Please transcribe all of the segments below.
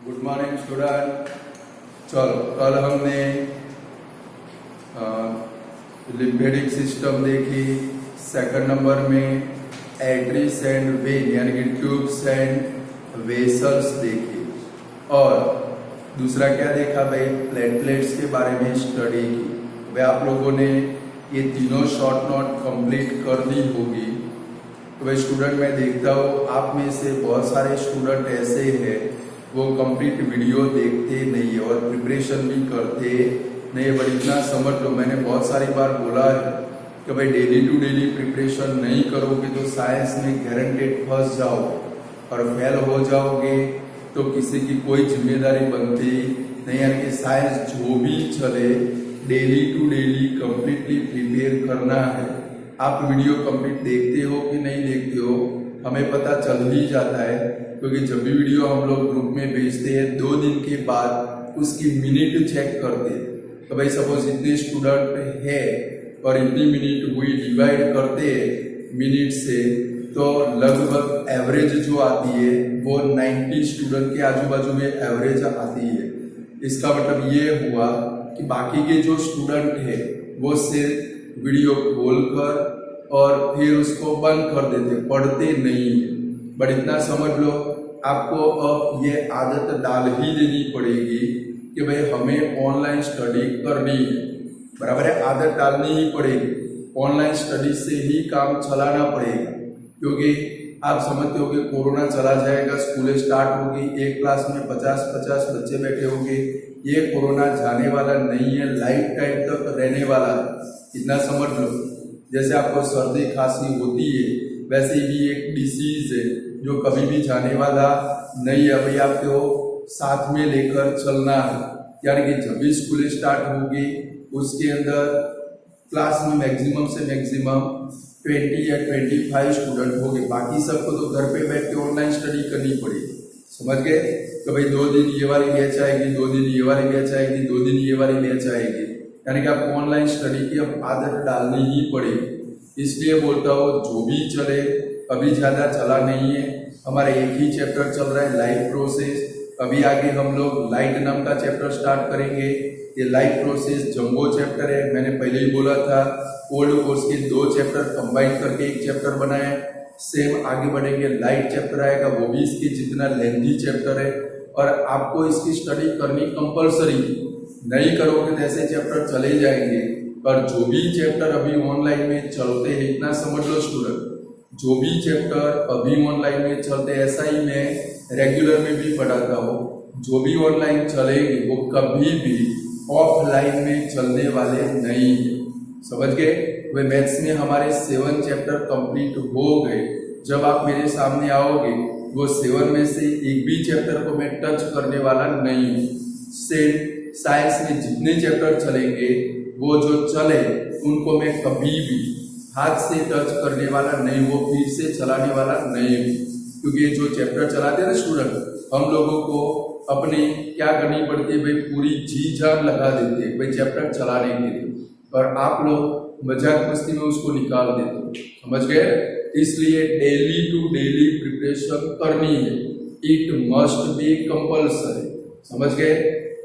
Good morning student. चलो कल हमने लिम्फेटिक सिस्टम देखी। सेकंड नंबर में एट्रीज एंड वेन यानी कि ट्यूब्स एंड वेसल्स देखी। और दूसरा क्या देखा भाई, प्लेटलेट्स के बारे में स्टडी की। भाई आप लोगों ने ये तीनों शॉर्ट नोट कंप्लीट कर दी होगी। तो भाई स्टूडेंट मैं देखता हूँ आप में से बहुत सारे स्टूडेंट ऐसे हैं वो कंप्लीट वीडियो देखते नहीं है और प्रिपरेशन भी करते नहीं है। बट इतना समझ लो, मैंने बहुत सारी बार बोला है कि भाई डेली टू डेली प्रिपरेशन नहीं करोगे तो साइंस में गारंटेड फंस जाओगे और फेल हो जाओगे तो किसी की कोई जिम्मेदारी बनती नहीं। यानी कि साइंस जो भी चले daily to daily completely prepare करना है। आप वीडियो कंप्लीट देखते हो कि नहीं देखते हो हमें पता चल ही जाता है, क्योंकि जब भी वीडियो हम लोग ग्रुप में भेजते हैं 2 दिन के बाद उसकी मिनट चेक करते हैं। तो भाई सपोज इतने स्टूडेंट है और इतनी मिनट हुई डिवाइड करते हैं मिनट से, तो लगभग एवरेज जो आती है वो 90 स्टूडेंट के आजू बाजू में एवरेज आती है। इसका मतलब ये हुआ कि बाकी के जो स्टूडेंट है वो सिर्फ वीडियो खोलकर और फिर उसको बंद कर देते, पढ़ते नहीं है। बट इतना समझ लो आपको अब ये आदत डाल ही देनी पड़ेगी कि भाई हमें ऑनलाइन स्टडी करनी है। बराबर है, आदत डालनी ही पड़ेगी। ऑनलाइन स्टडी से ही काम चलाना पड़ेगा, क्योंकि आप समझते हो कि कोरोना चला जाएगा, स्कूलें स्टार्ट होगी, एक क्लास में 50-50 बच्चे बैठे होंगे। ये कोरोना जाने वाला नहीं है, लाइफ टाइम तक रहने वाला है। इतना समझ लो, जैसे आपको सर्दी खांसी होती है वैसे ही एक डिसीज है जो कभी भी जाने वाला नहीं है। भाई आपको साथ में लेकर चलना है। यानी कि जब भी स्कूल स्टार्ट होगी उसके अंदर क्लास में मैक्सिमम से मैक्सिमम 20 या 25 स्टूडेंट होंगे। बाकी सबको तो घर पे बैठ के ऑनलाइन स्टडी करनी पड़ेगी। समझ गए? तो भाई 2 दिन ये वाली बैच आएगी, 2 दिन ये वाली बैच आएगी, 2 दिन ये वाली बैच आएगी। यानी कि आपको ऑनलाइन स्टडी की अब आदत डालनी ही पड़ेगी। इसलिए बोलता हूँ जो भी चले, अभी ज्यादा चला नहीं है। हमारा एक ही चैप्टर चल रहा है, लाइफ प्रोसेस। अभी आगे हम लोग लाइट नाम का चैप्टर स्टार्ट करेंगे। ये लाइफ प्रोसेस जंबो चैप्टर है, मैंने पहले ही बोला था। ओल्ड कोर्स के 2 चैप्टर कंबाइन करके एक चैप्टर बनाए। सेम आगे बढ़ेंगे, लाइट चैप्टर आएगा, वो भी इसकी जितना लेंथी चैप्टर है और आपको इसकी स्टडी करनी कंपलसरी। नहीं करोगे तो ऐसे चैप्टर चले जाएंगे। पर जो भी चैप्टर अभी ऑनलाइन में चलते हैं, इतना समझ लो स्टूडेंट, जो भी चैप्टर अभी ऑनलाइन में चलते हैं, ऐसा ही मैं रेगुलर में भी पढ़ाता हूँ, जो भी ऑनलाइन चलेंगे वो कभी भी ऑफलाइन में चलने वाले नहीं है। समझ गए? वे मैथ्स में हमारे 7 चैप्टर कंप्लीट हो गए। जब आप मेरे सामने आओगे वो 7 में से एक भी चैप्टर को मैं टच करने वाला नहीं हूँ। सिर्फ साइंस में जितने चैप्टर चलेंगे वो जो चले उनको मैं कभी भी हाथ से टच करने वाला नहीं, वो फिर से चलाने वाला नहीं हूँ। क्योंकि जो चैप्टर चलाते हैं ना स्टूडेंट, हम लोगों को अपनी क्या करनी पड़ती है भाई, पूरी जी जान लगा देते हैं भाई चैप्टर चलाने के लिए, और आप लोग मजाक मस्ती में उसको निकाल देते हो। समझ गए? इसलिए डेली टू डेली प्रिपरेशन करनी है। It must be compulsory. समझ गए?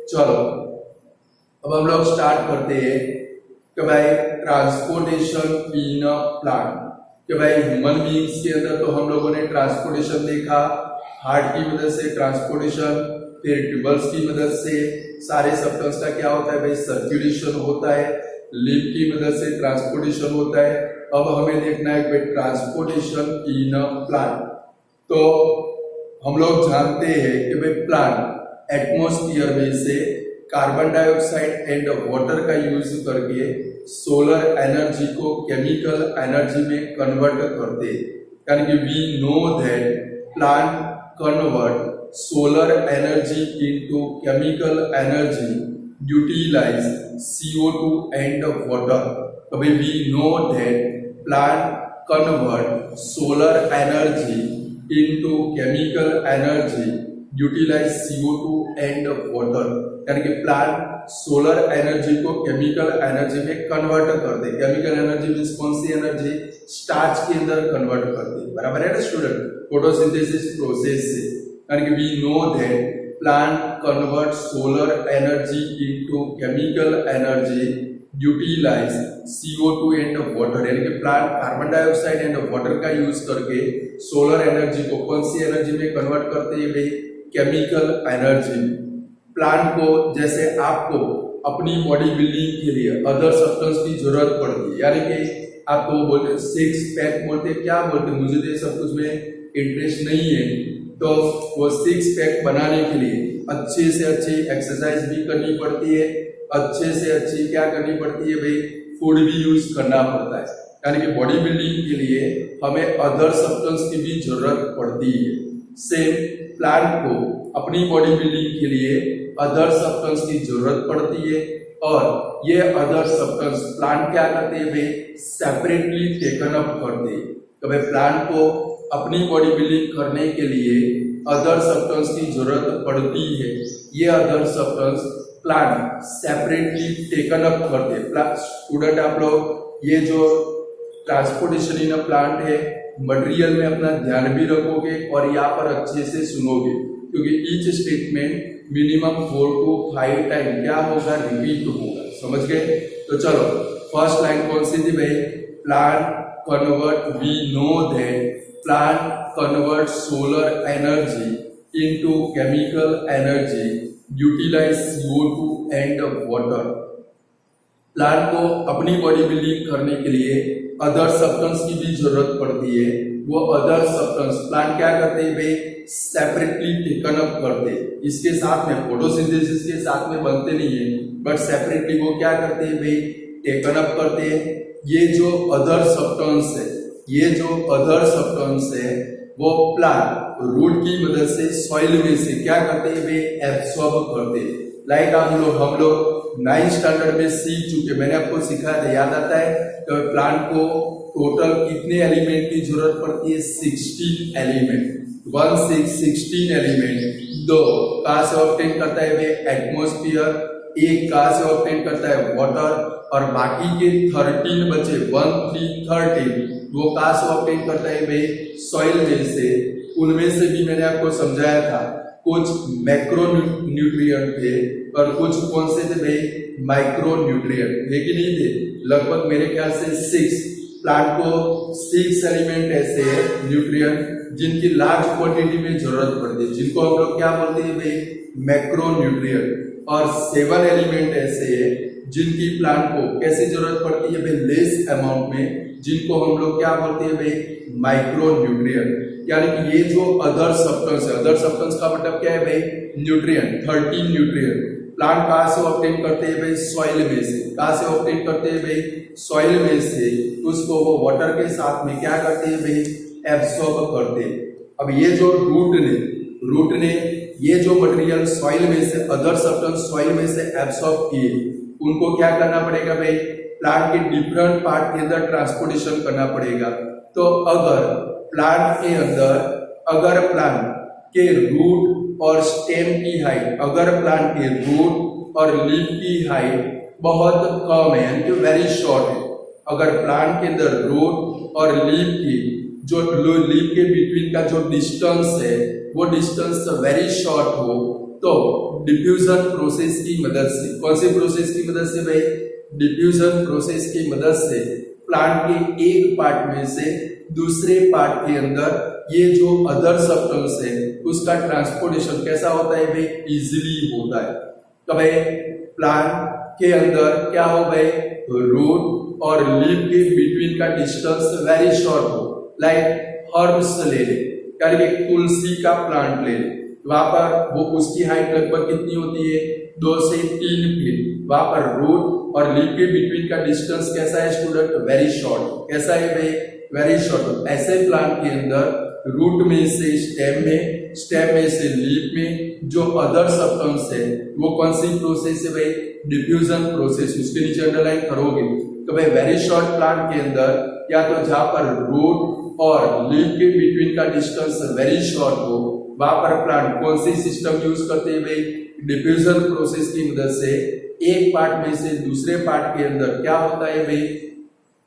चलो अब हम लोग स्टार्ट करते हैं कि भाई ट्रांसपोर्टेशन इन अ प्लांट। कि भाई ह्यूमन बीइंग्स के अंदर तो हम लोगों ने ट्रांसपोर्टेशन देखा, हार्ट की मदद से ट्रांसपोर्टेशन, फिर ट्यूबल्स की मदद से सारे सब्सटेंस का क्या होता है भाई, सर्कुलेशन होता है। लिप की मदद से ट्रांसपोर्टेशन होता है। अब हमें देखना है भाई ट्रांसपोर्टेशन इन अ प्लांट। तो हम लोग जानते हैं कि भाई प्लांट एटमॉस्फेयर में से कार्बन डाइऑक्साइड एंड वाटर का यूज करके सोलर एनर्जी को केमिकल एनर्जी में कन्वर्ट करते हैं। यानी कि we know that plant convert solar energy into chemical energy, utilise CO2 and water. अभी we know that plant convert solar energy into chemical energy, utilise CO2 and water. यानी कि plant solar energy को chemical energy में convert करते। Chemical energy means कौन सी energy? Starch के अंदर कन्वर्ट करते। बराबर है ना स्टूडेंट? फोटोसिंथेसिस प्रोसेस से। यानी कि we know that plant convert solar energy into chemical energy utilise CO2 and water, यानी कि plant carbon dioxide and water का यूज करके सोलर एनर्जी को कौन सी एनर्जी में कन्वर्ट करते हैं भाई, केमिकल एनर्जी। प्लांट को जैसे आपको अपनी बॉडी बिल्डिंग के लिए अदर सब्सटेंस की जरूरत पड़ती है, यानी कि आपको बोलते हैं सिक्स पैक बोलते हैं, क्या बोलते हैं, मुझे तो ये सब कुछ में इंटरेस्ट नहीं है, तो वो सिक्स पैक बनाने के लिए अच्छे से अच्छी एक्सरसाइज भी करनी पड़ती है, अच्छे से अच्छी क्या करनी पड़ती है भाई, फूड भी यूज करना पड़ता है, यानी कि बॉडी बिल्डिंग के लिए हमें अदर सब्सटेंस की भी जरूरत पड़ती है। सेम प्लांट को अपनी बॉडी बिल्डिंग के लिए अदर सब्सटेंस की जरूरत पड़ती है, और ये अदर सब्सटेंस प्लांट क्या करते हैं भाई, सेपरेटली टेकन अप करते हैं। तो भाई प्लांट को अपनी बॉडी बिल्डिंग करने के लिए अदर सब्सटेंस की जरूरत पड़ती है, ये other substance plant separately taken up करते हैं। स्टूडेंट आप लोग ये जो ट्रांसपोर्टेशन इन अ प्लांट है, मटेरियल में अपना ध्यान भी रखोगे और यहाँ पर अच्छे से सुनोगे, क्योंकि each statement minimum 4 to 5 time क्या होगा, रिपीट होगा, समझ गए। तो चलो फर्स्ट लाइन कौन सी थी भाई, plant convert, we know that plant convert solar energy into chemical energy utilise CO2 and water. Plant को अपनी बॉडी बिल्डिंग करने के लिए अदर सब्सटेंस की भी जरूरत पड़ती है, वो अदर सब्सटेंस प्लांट क्या करते हैं भाई, सेपरेटली टेकन अप करते हैं, इसके साथ में फोटोसिंथेसिस के साथ में बनते नहीं है, बट सेपरेटली वो क्या करते हैं भाई, टेकन अप करते हैं। ये जो अदर सब्सटेंस है, ये जो अदर सब्सटेंस है वो प्लांट रूट की मदद से सॉइल में से क्या करते हैं भाई, एब्सॉर्ब करते हैं। लाइक हम लोग 9th स्टैंडर्ड में सीख चुके, मैंने आपको सिखाया था, याद आता है। तो प्लांट को टोटल कितने एलिमेंट की जरूरत पड़ती है, 16 एलिमेंट, 16 एलिमेंट। दो कहाँ से ऑब्टेन करता है भाई, एटमॉस्फेयर, एक कहाँ से ऑब्टेन करता है, वाटर, और बाकी के 13 बचे 1 3 13 वो कहाँ से ऑब्टेन करता है भाई, सॉइल में से। उनमें से भी मैंने आपको समझाया था, कुछ मैक्रो न्यूट्रिएंट थे और कुछ कौन से थे भाई, माइक्रो न्यूट्रिएंट, थे कि नहीं थे, लगभग मेरे ख्याल से 6। प्लांट को 6 एलिमेंट ऐसे है न्यूट्रिएंट जिनकी लार्ज क्वांटिटी में जरूरत पड़ती है, जिनको हम लोग क्या बोलते हैं भाई, मैक्रो न्यूट्रिएंट, और 7 एलिमेंट ऐसे है जिनकी प्लांट को कैसे जरूरत पड़ती है भाई, लेस अमाउंट में, जिनको हम लोग क्या बोलते हैं भाई, माइक्रो न्यूट्रिएंट। यानी कि ये जो अदर सब्सटेंस है, अदर सब्सटेंस का मतलब क्या है भाई, न्यूट्रिएंट, 13 न्यूट्रिएंट प्लांट कहाँ से ऑब्टेन करते हैं भाई, सॉइल में से। कहाँ से ऑब्टेन करते हैं भाई, सॉइल में से, उसको वो वाटर के साथ में क्या करते हैं भाई, एब्सॉर्ब करते हैं। अब ये जो रूट ने ये जो मटेरियल सॉइल में से, अदर सब्सटेंस सॉइल में से एब्सॉर्ब किए, उनको क्या करना पड़ेगा भाई, प्लांट के डिफरेंट पार्ट के अंदर ट्रांसपोर्टेशन करना पड़ेगा। तो अगर प्लांट के अंदर, अगर प्लांट के रूट और स्टेम की हाइट, अगर प्लांट के रूट और लीफ की हाइट बहुत कम है, यानी कि वेरी शॉर्ट है, अगर प्लांट के अंदर रूट और लीफ की जो लीफ के बिटवीन का जो डिस्टेंस है वो डिस्टेंस वेरी शॉर्ट हो, तो डिफ्यूजन प्रोसेस की मदद से, कौन सी प्रोसेस की मदद से भाई, डिफ्यूजन प्रोसेस की मदद से प्लांट के एक पार्ट में से दूसरे पार्ट के अंदर ये जो अदर सब्सटेंस है उसका ट्रांसपोर्टेशन कैसा होता है भाई, इजीली होता है। तो भाई प्लांट के अंदर क्या हो भाई, रूट और लीफ के बिटवीन का डिस्टेंस वेरी शॉर्ट हो। लाइक हर्ब्स ले ले, यानी कि तुलसी का प्लांट ले ले, वहां पर वो उसकी हाइट लगभग कितनी होती है, 2 से 3 फीट। वहां पर रूट और लीफ के बिटवीन का डिस्टेंस कैसा है स्टूडेंट, वेरी शॉर्ट। कैसा है भाई, वेरी शॉर्ट। ऐसे प्लांट के अंदर रूट में से स्टेम में, स्टेम में से लीफ में जो अदर सब्सटेंस है वो कौन सी प्रोसेस है भाई, डिफ्यूजन प्रोसेस। उसके नीचे अंडरलाइन करोगे तो भाई वेरी शॉर्ट प्लांट के अंदर या तो जहां पर रूट और लीफ के बिटवीन का डिस्टेंस वेरी शॉर्ट हो, वहां पर प्लांट कौन सी सिस्टम यूज करते हैं भाई, डिफ्यूजन प्रोसेस की मदद से एक पार्ट में से दूसरे पार्ट के अंदर क्या होता है भाई,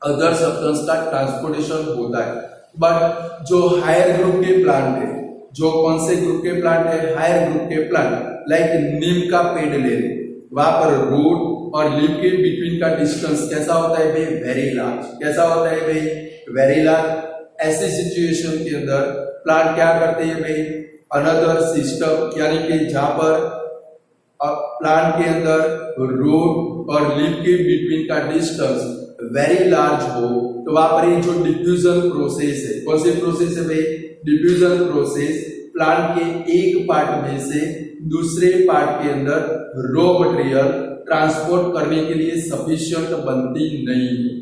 अदर सब्सटेंस का ट्रांसपोर्टेशन होता है। बट जो हायर ग्रुप के प्लांट है, जो कौन से ग्रुप के प्लांट है, हायर ग्रुप के प्लांट, लाइक नीम का पेड़ ले ले, वहां पर रूट और लीफ के बिटवीन का डिस्टेंस कैसा होता है भाई, वेरी लार्ज। कैसा होता है भाई, वेरी लार्ज। ऐसे सिचुएशन के अंदर प्लांट क्या करते हैं भाई, अनदर सिस्टम, यानी कि जहां पर प्लांट के अंदर रूट और लीफ के बिटवीन का डिस्टेंस वेरी लार्ज हो, तो वहां पर जो डिफ्यूजन प्रोसेस है, कौन सी प्रोसेस है भाई, डिफ्यूजन प्रोसेस, प्लांट के एक पार्ट में से दूसरे पार्ट के अंदर रॉ मटेरियल ट्रांसपोर्ट करने के लिए सफिशिएंट बनती नहीं है।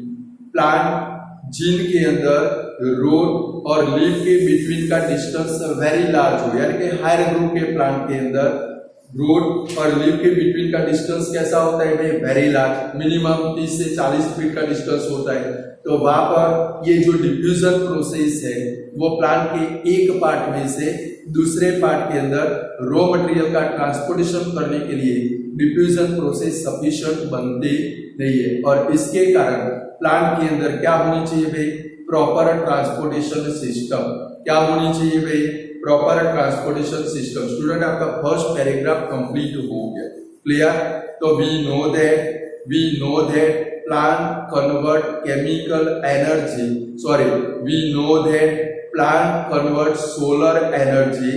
प्लांट जिनके अंदर रूट और लीफ के बिटवीन का डिस्टेंस वेरी लार्ज हो, यानी कि हायर ग्रुप के प्लांट के अंदर रूट और लीफ के बिटवीन का डिस्टेंस कैसा होता है भाई, वेरी लार्ज, मिनिमम 30 से 40 फीट का डिस्टेंस होता है। तो वहां पर ये जो डिफ्यूजन प्रोसेस है वो प्लांट के एक पार्ट में से दूसरे पार्ट के अंदर रॉ मटेरियल का ट्रांसपोर्टेशन करने के लिए डिफ्यूजन प्रोसेस सफिशिएंट बनती नहीं है, और इसके कारण प्लांट के अंदर क्या होनी चाहिए भाई, प्रॉपर ट्रांसपोर्टेशन सिस्टम। क्या होनी चाहिए भाई, प्रॉपर ट्रांसपोर्टेशन सिस्टम। स्टूडेंट आपका फर्स्ट पैराग्राफ कंप्लीट हो गया, क्लियर। तो we know that plant convert chemical energy, we know that plant convert solar energy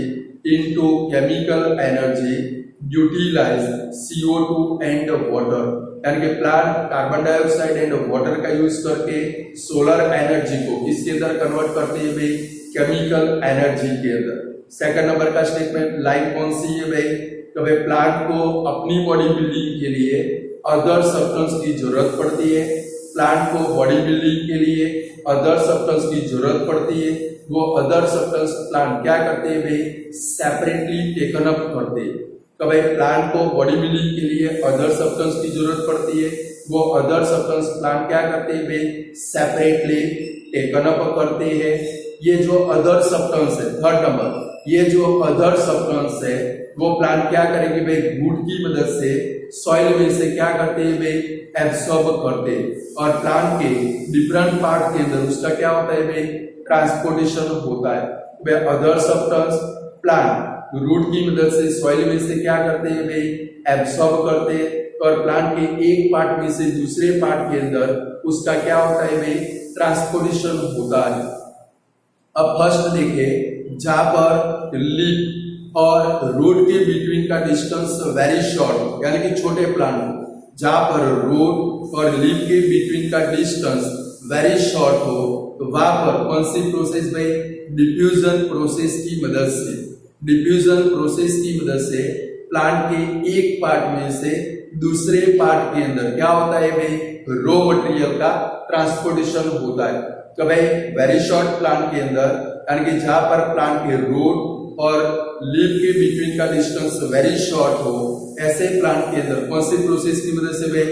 into chemical energy, utilize CO2 and water, यानी कि plant carbon dioxide and water का use करके solar energy को किसके अंदर कन्वर्ट करते हैं भाई, केमिकल एनर्जी के अंदर। सेकंड नंबर का स्टेटमेंट लाइन कौन सी है भाई, तो भाई प्लांट को अपनी बॉडी बिल्डिंग के लिए अदर सब्सटेंस की जरूरत पड़ती है। प्लांट को बॉडी बिल्डिंग के लिए अदर सब्सटेंस की जरूरत पड़ती है। वो अदर सब्सटेंस प्लांट क्या करते हैं भाई, सेपरेटली टेकन अप करते हैं। तो भाई प्लांट को बॉडी बिल्डिंग के लिए अदर सब्सटेंस की जरूरत पड़ती है, वो अदर सब्सटेंस प्लांट क्या करते हैं भाई, सेपरेटली टेकन अप करते हैं। ये जो अदर सब्सटेंस है, थर्ड नंबर, ये जो अदर सब्सटेंस है वो प्लांट क्या करेंगे भाई, रूट की मदद से सॉइल में से क्या करते हैं भाई, एब्सॉर्ब करते हैं, और प्लांट के डिफरेंट पार्ट के अंदर उसका क्या होता है भाई, ट्रांसपोर्टेशन होता है। भाई अदर सब्सटेंस प्लांट रूट की मदद से सॉइल में से क्या करते हैं भाई, एब्सॉर्ब करते हैं, और प्लांट के एक पार्ट में से दूसरे पार्ट के अंदर उसका क्या होता है भाई, ट्रांसपोर्टेशन होता है। अब फर्स्ट देखिए, जहां पर लीफ और रूट के बिटवीन का डिस्टेंस वेरी शॉर्ट, यानी कि छोटे प्लांट हो, जहां पर रूट और लीफ के बिटवीन का डिस्टेंस वेरी शॉर्ट हो, तो वहां पर कौन सी प्रोसेस भाई, डिफ्यूजन प्रोसेस की मदद से, डिफ्यूजन प्रोसेस की मदद से प्लांट के एक पार्ट में से दूसरे पार्ट के अंदर क्या होता है भाई, रॉ मटेरियल का ट्रांसपोर्टेशन होता है। तो भाई वेरी शॉर्ट प्लांट के अंदर, यानी कि जहां पर प्लांट के रूट और लीफ के बिटवीन का डिस्टेंस वेरी शॉर्ट हो, ऐसे प्लांट के अंदर कौन सी प्रोसेस की मदद से भाई,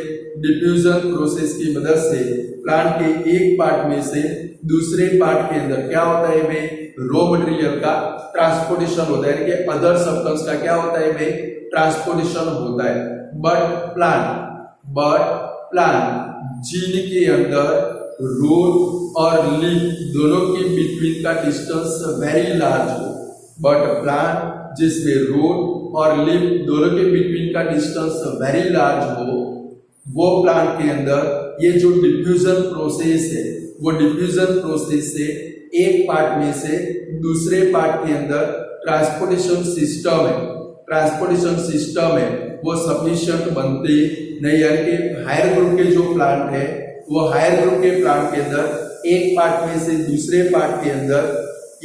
डिफ्यूजन प्रोसेस की मदद से प्लांट के एक पार्ट में से दूसरे पार्ट के अंदर क्या होता है भाई, रॉ मटेरियल का ट्रांसपोर्टेशन होता है, यानी कि अदर सब्सटेंस का क्या होता है भाई, ट्रांसपोर्टेशन होता है। बट प्लांट जिनके अंदर रूट और लीफ दोनों के बिटवीन का डिस्टेंस वेरी लार्ज हो, बट प्लांट जिसमें रूट और लीफ दोनों के बिटवीन का डिस्टेंस वेरी लार्ज हो, वो प्लांट के अंदर ये जो डिफ्यूजन प्रोसेस है, वो डिफ्यूजन प्रोसेस से एक पार्ट में से दूसरे पार्ट के अंदर ट्रांसपोर्टेशन सिस्टम है वो सफिशिएंट बनते नहीं, यानी कि हायर ग्रुप के जो प्लांट है वो हायर ग्रुप के प्लांट के अंदर एक पार्ट में से दूसरे पार्ट के अंदर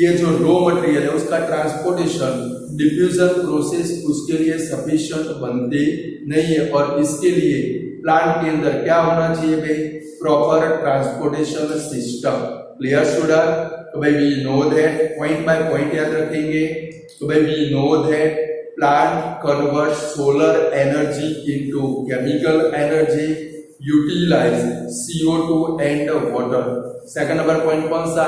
ये जो रॉ मटेरियल है उसका ट्रांसपोर्टेशन, डिफ्यूजन प्रोसेस उसके लिए सफिशिएंट बनते नहीं है, और इसके लिए प्लांट के अंदर क्या होना चाहिए भाई, proper transportation system. Clear student. तो भाई we know that, point by point याद रखेंगे। तो भाई we know that plant convert solar energy into chemical energy, utilise CO2 and water. Second number point कौन सा,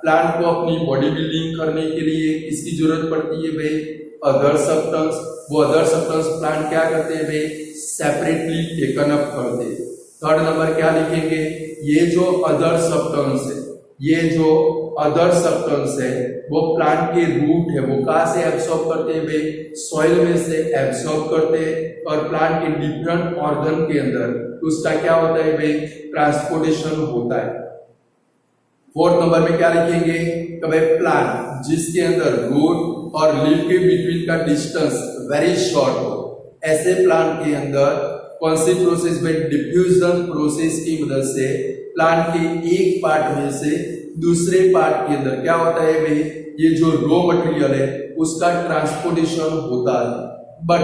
प्लांट को अपनी बॉडी बिल्डिंग करने के लिए किसकी जरूरत पड़ती है भाई, अदर सब्सटेंस। वो अदर सब्सटेंस प्लांट क्या करते हैं भाई, सेपरेटली टेकन अप करते हैं। थर्ड नंबर क्या लिखेंगे, ये जो अदर सब्सटेंस है, ये जो अदर सब्सटेंस है वो प्लांट के रूट है वो कहाँ से एब्सॉर्ब करते हैं भाई, सॉइल में से एब्सॉर्ब करते हैं, और प्लांट के डिफरेंट ऑर्गन के अंदर उसका क्या होता है भाई, ट्रांसपोर्टेशन होता है। फोर्थ नंबर में क्या लिखेंगे कि भाई प्लांट जिसके अंदर रूट और लीफ के बिटवीन का डिस्टेंस वेरी शॉर्ट हो, ऐसे प्लांट के अंदर कौन सी प्रोसेस में, डिफ्यूजन प्रोसेस की मदद से प्लांट के एक पार्ट में से दूसरे पार्ट के अंदर क्या होता है भाई, ये जो रॉ मटेरियल है उसका ट्रांसपोर्टेशन होता है। बट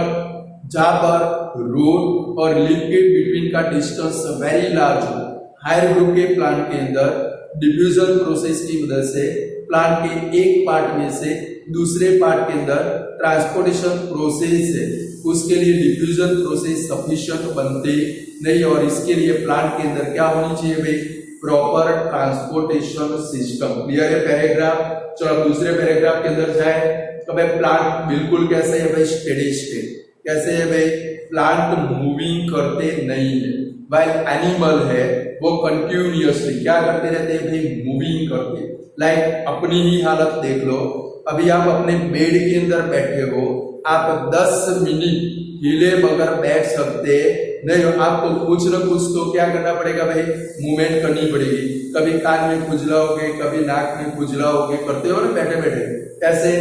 जहां पर रूट और लीफ के बिटवीन का डिस्टेंस वेरी लार्ज हो, हायर ग्रुप के प्लांट के अंदर डिफ्यूजन प्रोसेस की मदद से प्लांट के एक पार्ट में से दूसरे पार्ट के अंदर ट्रांसपोर्टेशन प्रोसेस है, उसके लिए डिफ्यूजन प्रोसेस सफिशिएंट बनते नहीं, और इसके लिए प्लांट के अंदर क्या होनी चाहिए भाई, प्रॉपर ट्रांसपोर्टेशन सिस्टम। क्लियर है पैराग्राफ। चलो दूसरे पैराग्राफ के अंदर जाए तो भाई प्लांट बिल्कुल कैसे है भाई, स्टेडी स्टेट। कैसे है भाई, प्लांट मूविंग करते नहीं है, वाइल एनिमल है वो कंटिन्यूअसली क्या करते रहते हैं भाई, मूविंग करते। लाइक अपनी ही हालत देख लो, अभी आप अपने बेड के अंदर बैठे हो, आप 10 मिनट हिले बगैर बैठ सकते नहीं हो, आपको कुछ न कुछ तो क्या करना पड़ेगा भाई, मूवमेंट करनी पड़ेगी। कभी कान में खुजलाओगे, कभी नाक में खुजलाओगे, करते हो ना बैठे बैठे। ऐसे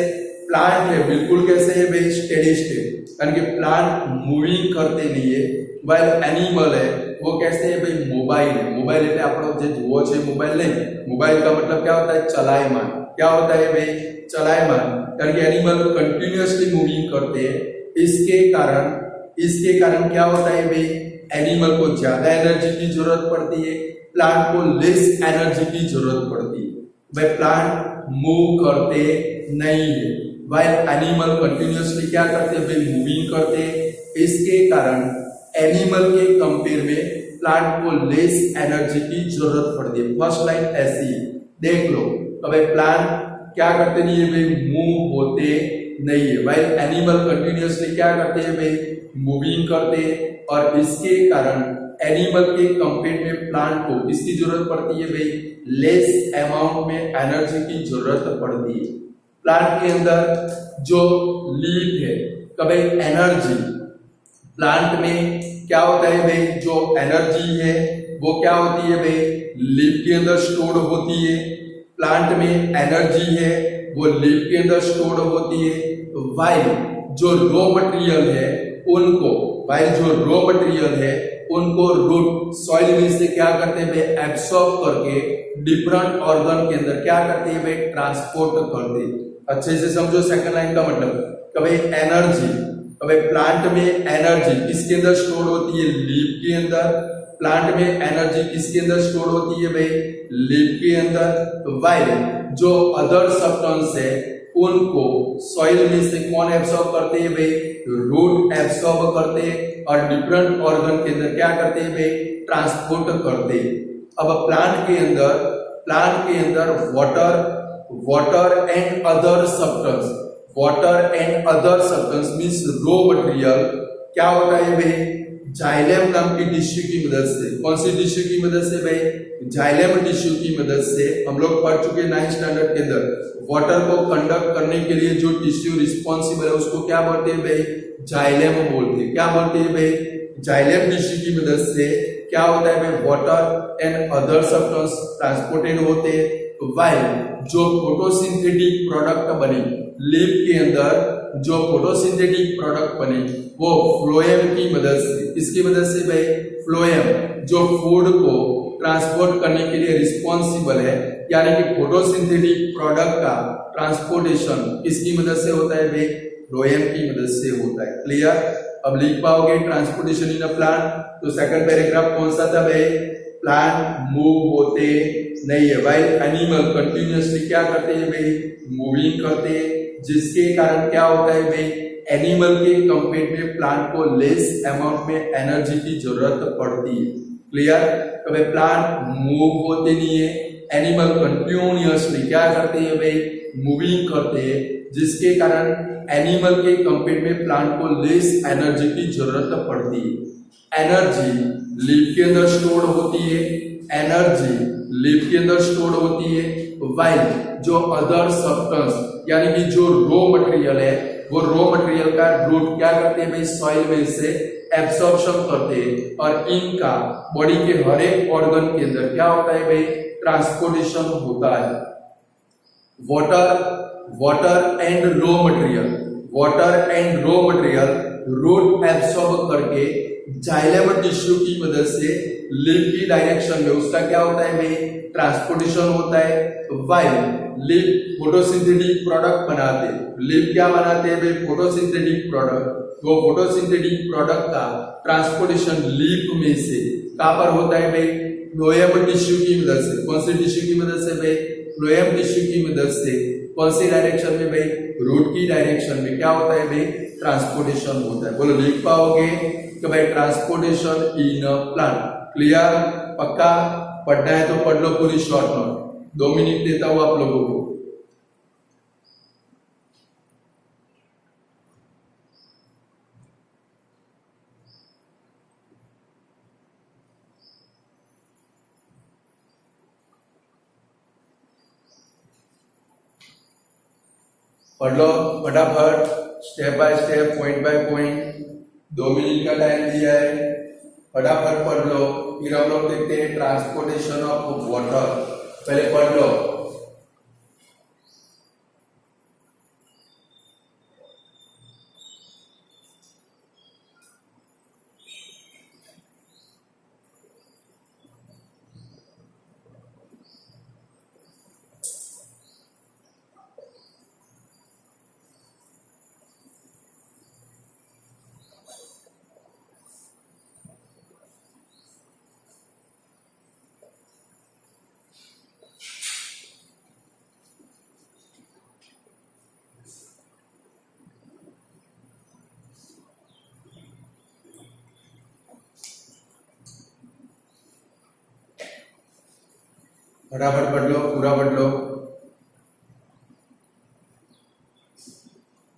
प्लांट है बिल्कुल कैसे है भाई, स्टेडी स्टेट, यानी कि प्लांट मूविंग करते नहीं है। वाइल एनिमल है वो कैसे है भाई, मोबाइल है। मोबाइल એટલે આપણો જે જુઓ છે મોબાઈલ નહીં, મોબાઈલ का मतलब क्या होता है, चलायमान। क्या होता है भाई, चलायमान, यानी कि एनिमल कंटिन्यूअसली मूविंग करते हैं। इसके कारण क्या होता है भाई, एनिमल को ज्यादा एनर्जी की जरूरत पड़ती है, प्लांट को लेस एनर्जी की जरूरत पड़ती है। भाई प्लांट मूव करते नहीं है, वाइल एनिमल कंटिन्यूअसली क्या करते हैं भाई, मूविंग करते हैं। इसके कारण एनिमल के कंपेयर में प्लांट को लेस एनर्जी की जरूरत पड़ती है। फर्स्ट लाइन ऐसी देख लो, तो भाई प्लांट क्या करते नहीं है भाई, मूव होते नहीं है, वाइल एनिमल कंटिन्यूअसली क्या करते हैं भाई, मूविंग करते हैं, और इसके कारण एनिमल के कंपेयर में प्लांट को किसकी जरूरत पड़ती है भाई, लेस अमाउंट में एनर्जी की जरूरत पड़ती है। प्लांट के अंदर जो लीफ है, कभी एनर्जी प्लांट में क्या होता है भाई, जो एनर्जी है वो क्या होती है भाई, लीफ के अंदर स्टोर होती है। प्लांट में एनर्जी है वो लीफ के अंदर स्टोर होती है। वाइल जो रॉ मटेरियल है उनको रूट सॉइल में से क्या करते हैं भाई, एब्सॉर्ब करके डिफरेंट ऑर्गन के अंदर क्या करते हैं भाई, ट्रांसपोर्ट करते हैं। अच्छे से समझो सेकंड लाइन का मतलब, कभी एनर्जी, कभी प्लांट में एनर्जी किसके अंदर स्टोर होती है, लीफ के अंदर। प्लांट में एनर्जी किसके अंदर स्टोर होती है भाई, लीफ के अंदर। वाइल जो अदर सब्सटेंस है उनको सॉइल में से कौन एब्सॉर्ब करते हैं भाई, रूट एब्सॉर्ब करते हैं, और डिफरेंट ऑर्गन के अंदर क्या करते हैं भाई, ट्रांसपोर्ट करते हैं। अब प्लांट के अंदर water and other substance means raw material क्या होता है भाई, जाइलम नाम की टिश्यू की मदद से। कौन सी टिश्यू की मदद से भाई, जाइलम टिश्यू की मदद से। हम लोग पढ़ चुके 9th स्टैंडर्ड के अंदर, वाटर को कंडक्ट करने के लिए जो टिश्यू रिस्पॉन्सिबल है उसको क्या बोलते हैं भाई, जाइलम बोलते हैं। क्या बोलते हैं भाई, जाइलम टिश्यू की मदद से क्या होता है भाई, water and other substance transported होते हैं। वाइल जो फोटोसिंथेटिक प्रोडक्ट बने लीफ के अंदर, जो फोटोसिंथेटिक प्रोडक्ट बने वो फ्लोएम की मदद से, इसकी मदद से भाई फ्लोएम जो फूड को ट्रांसपोर्ट करने के लिए रिस्पॉन्सिबल है, यानी कि फोटोसिंथेटिक प्रोडक्ट का ट्रांसपोर्टेशन किसकी मदद से होता है भाई, फ्लोएम की मदद से होता है। क्लियर। अब लिख पाओगे ट्रांसपोर्टेशन इन अ प्लांट, तो सेकंड पैराग्राफ कौन सा था भाई, प्लांट मूव होते नहीं है, वाइल एनिमल कंटिन्यूअसली क्या करते हैं भाई, मूविंग करते हैं, जिसके कारण क्या होता है भाई, एनिमल के कंपेयर में प्लांट को लेस अमाउंट में एनर्जी की जरूरत पड़ती है। क्लियर। कभी प्लांट मूव होते नहीं है, एनिमल कंटिन्यूअसली क्या करते हैं भाई, मूविंग करते हैं, जिसके कारण एनिमल के कंपेयर में प्लांट को लेस एनर्जी की जरूरत पड़ती है। एनर्जी लीफ के अंदर स्टोर होती है, एनर्जी लीफ के अंदर स्टोर होती है, वाइल जो अदर सब्सटेंस यानी कि जो रॉ मटेरियल है वो रॉ मटेरियल का रूट क्या करते हैं भाई सॉइल में से एब्सॉर्प्शन करते हैं और इनका बॉडी के हर एक ऑर्गन के अंदर क्या होता है भाई ट्रांसपोर्टेशन होता है। Water and raw material root absorb करके जाइलम टिश्यू की मदद से लीफ की डायरेक्शन में उसका क्या होता है भाई ट्रांसपोर्टेशन होता है। वाइल लीफ फोटोसिंथेटिक प्रोडक्ट बनाते हैं, लीफ क्या बनाते हैं भाई फोटोसिंथेटिक प्रोडक्ट, वो फोटोसिंथेटिक प्रोडक्ट का ट्रांसपोर्टेशन लीफ में से कहां पर होता है भाई फ्लोएम टिश्यू की मदद से। कौन सी टिश्यू की मदद से भाई फ्लोएम टिश्यू की मदद से। कौन सी डायरेक्शन में भाई रूट की डायरेक्शन में क्या होता है भाई ट्रांसपोर्टेशन होता है। बोलो लिख पाओगे कि भाई transportation in a plant. Clear, पक्का पढ़ना है तो पढ़ लो पूरी शॉर्ट नोट। 2 मिनट देता हूं आप लोगों को। पढ़ लो फटाफट, step by step, point by point. 2 minute का टाइम दिया है, फटाफट पढ़ लो। फिर हम लोग देखते हैं ट्रांसपोर्टेशन ऑफ वाटर। पहले पढ़ लो। फटाफट पढ़ लो, पूरा पढ़ लो।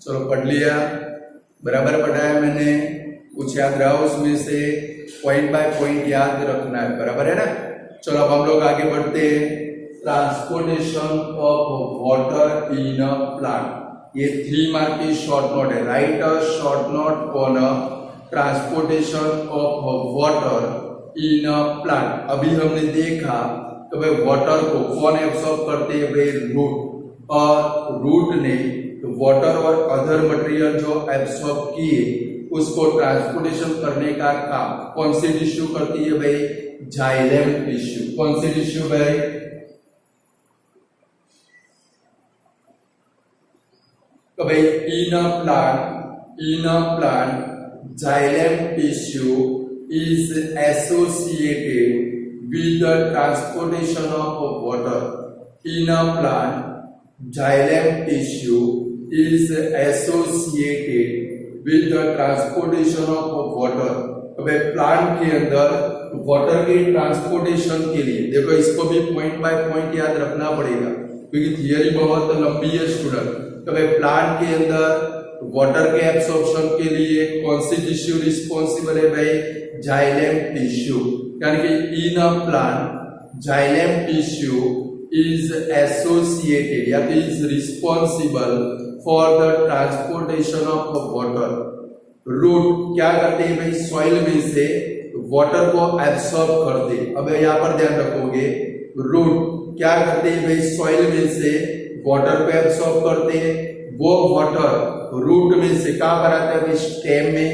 चलो पढ़ लिया, बराबर पढ़ाया मैंने, कुछ याद रहा उसमें से, पॉइंट बाय पॉइंट याद रखना है, बराबर है ना। चलो अब हम लोग आगे बढ़ते हैं। Transportation of water in a plant, ये 3 मार्क की शॉर्ट नोट है। Right a short note on transportation of water in a plant. अभी हमने देखा तो भाई वाटर को कौन एब्सॉर्ब करते हैं भाई रूट, और रूट ने वाटर और अदर मटेरियल जो एब्सॉर्ब किए उसको ट्रांसपोर्टेशन करने का काम कौन सी टिश्यू करती है भाई जाइलम टिश्यू। कौन सी टिश्यू भाई तो भाई in a plant xylem tissue is associated with the transportation of water. In a plant, xylem tissue is associated with the transportation of water. अब प्लांट के अंदर वाटर के ट्रांसपोर्टेशन के लिए देखो, इसको भी पॉइंट बाय पॉइंट याद रखना पड़ेगा क्योंकि थियरी बहुत लंबी है स्टूडेंट। तो भाई प्लांट के अंदर वाटर के एब्सॉर्प्शन के लिए कौन सी टिश्यू रिस्पॉन्सिबल है भाई जाइलम टिश्यू, यानी कि in a plant xylem tissue is associated या is responsible for the transportation of water. Root क्या करते हैं भाई सॉइल में से वाटर को एब्सॉर्ब करते। अब यहाँ पर ध्यान रखोगे, रूट क्या करते हैं भाई सॉइल में से वाटर को एब्सॉर्ब करते हैं। वो वाटर रूट में से कहां पर आता है भाई स्टेम में,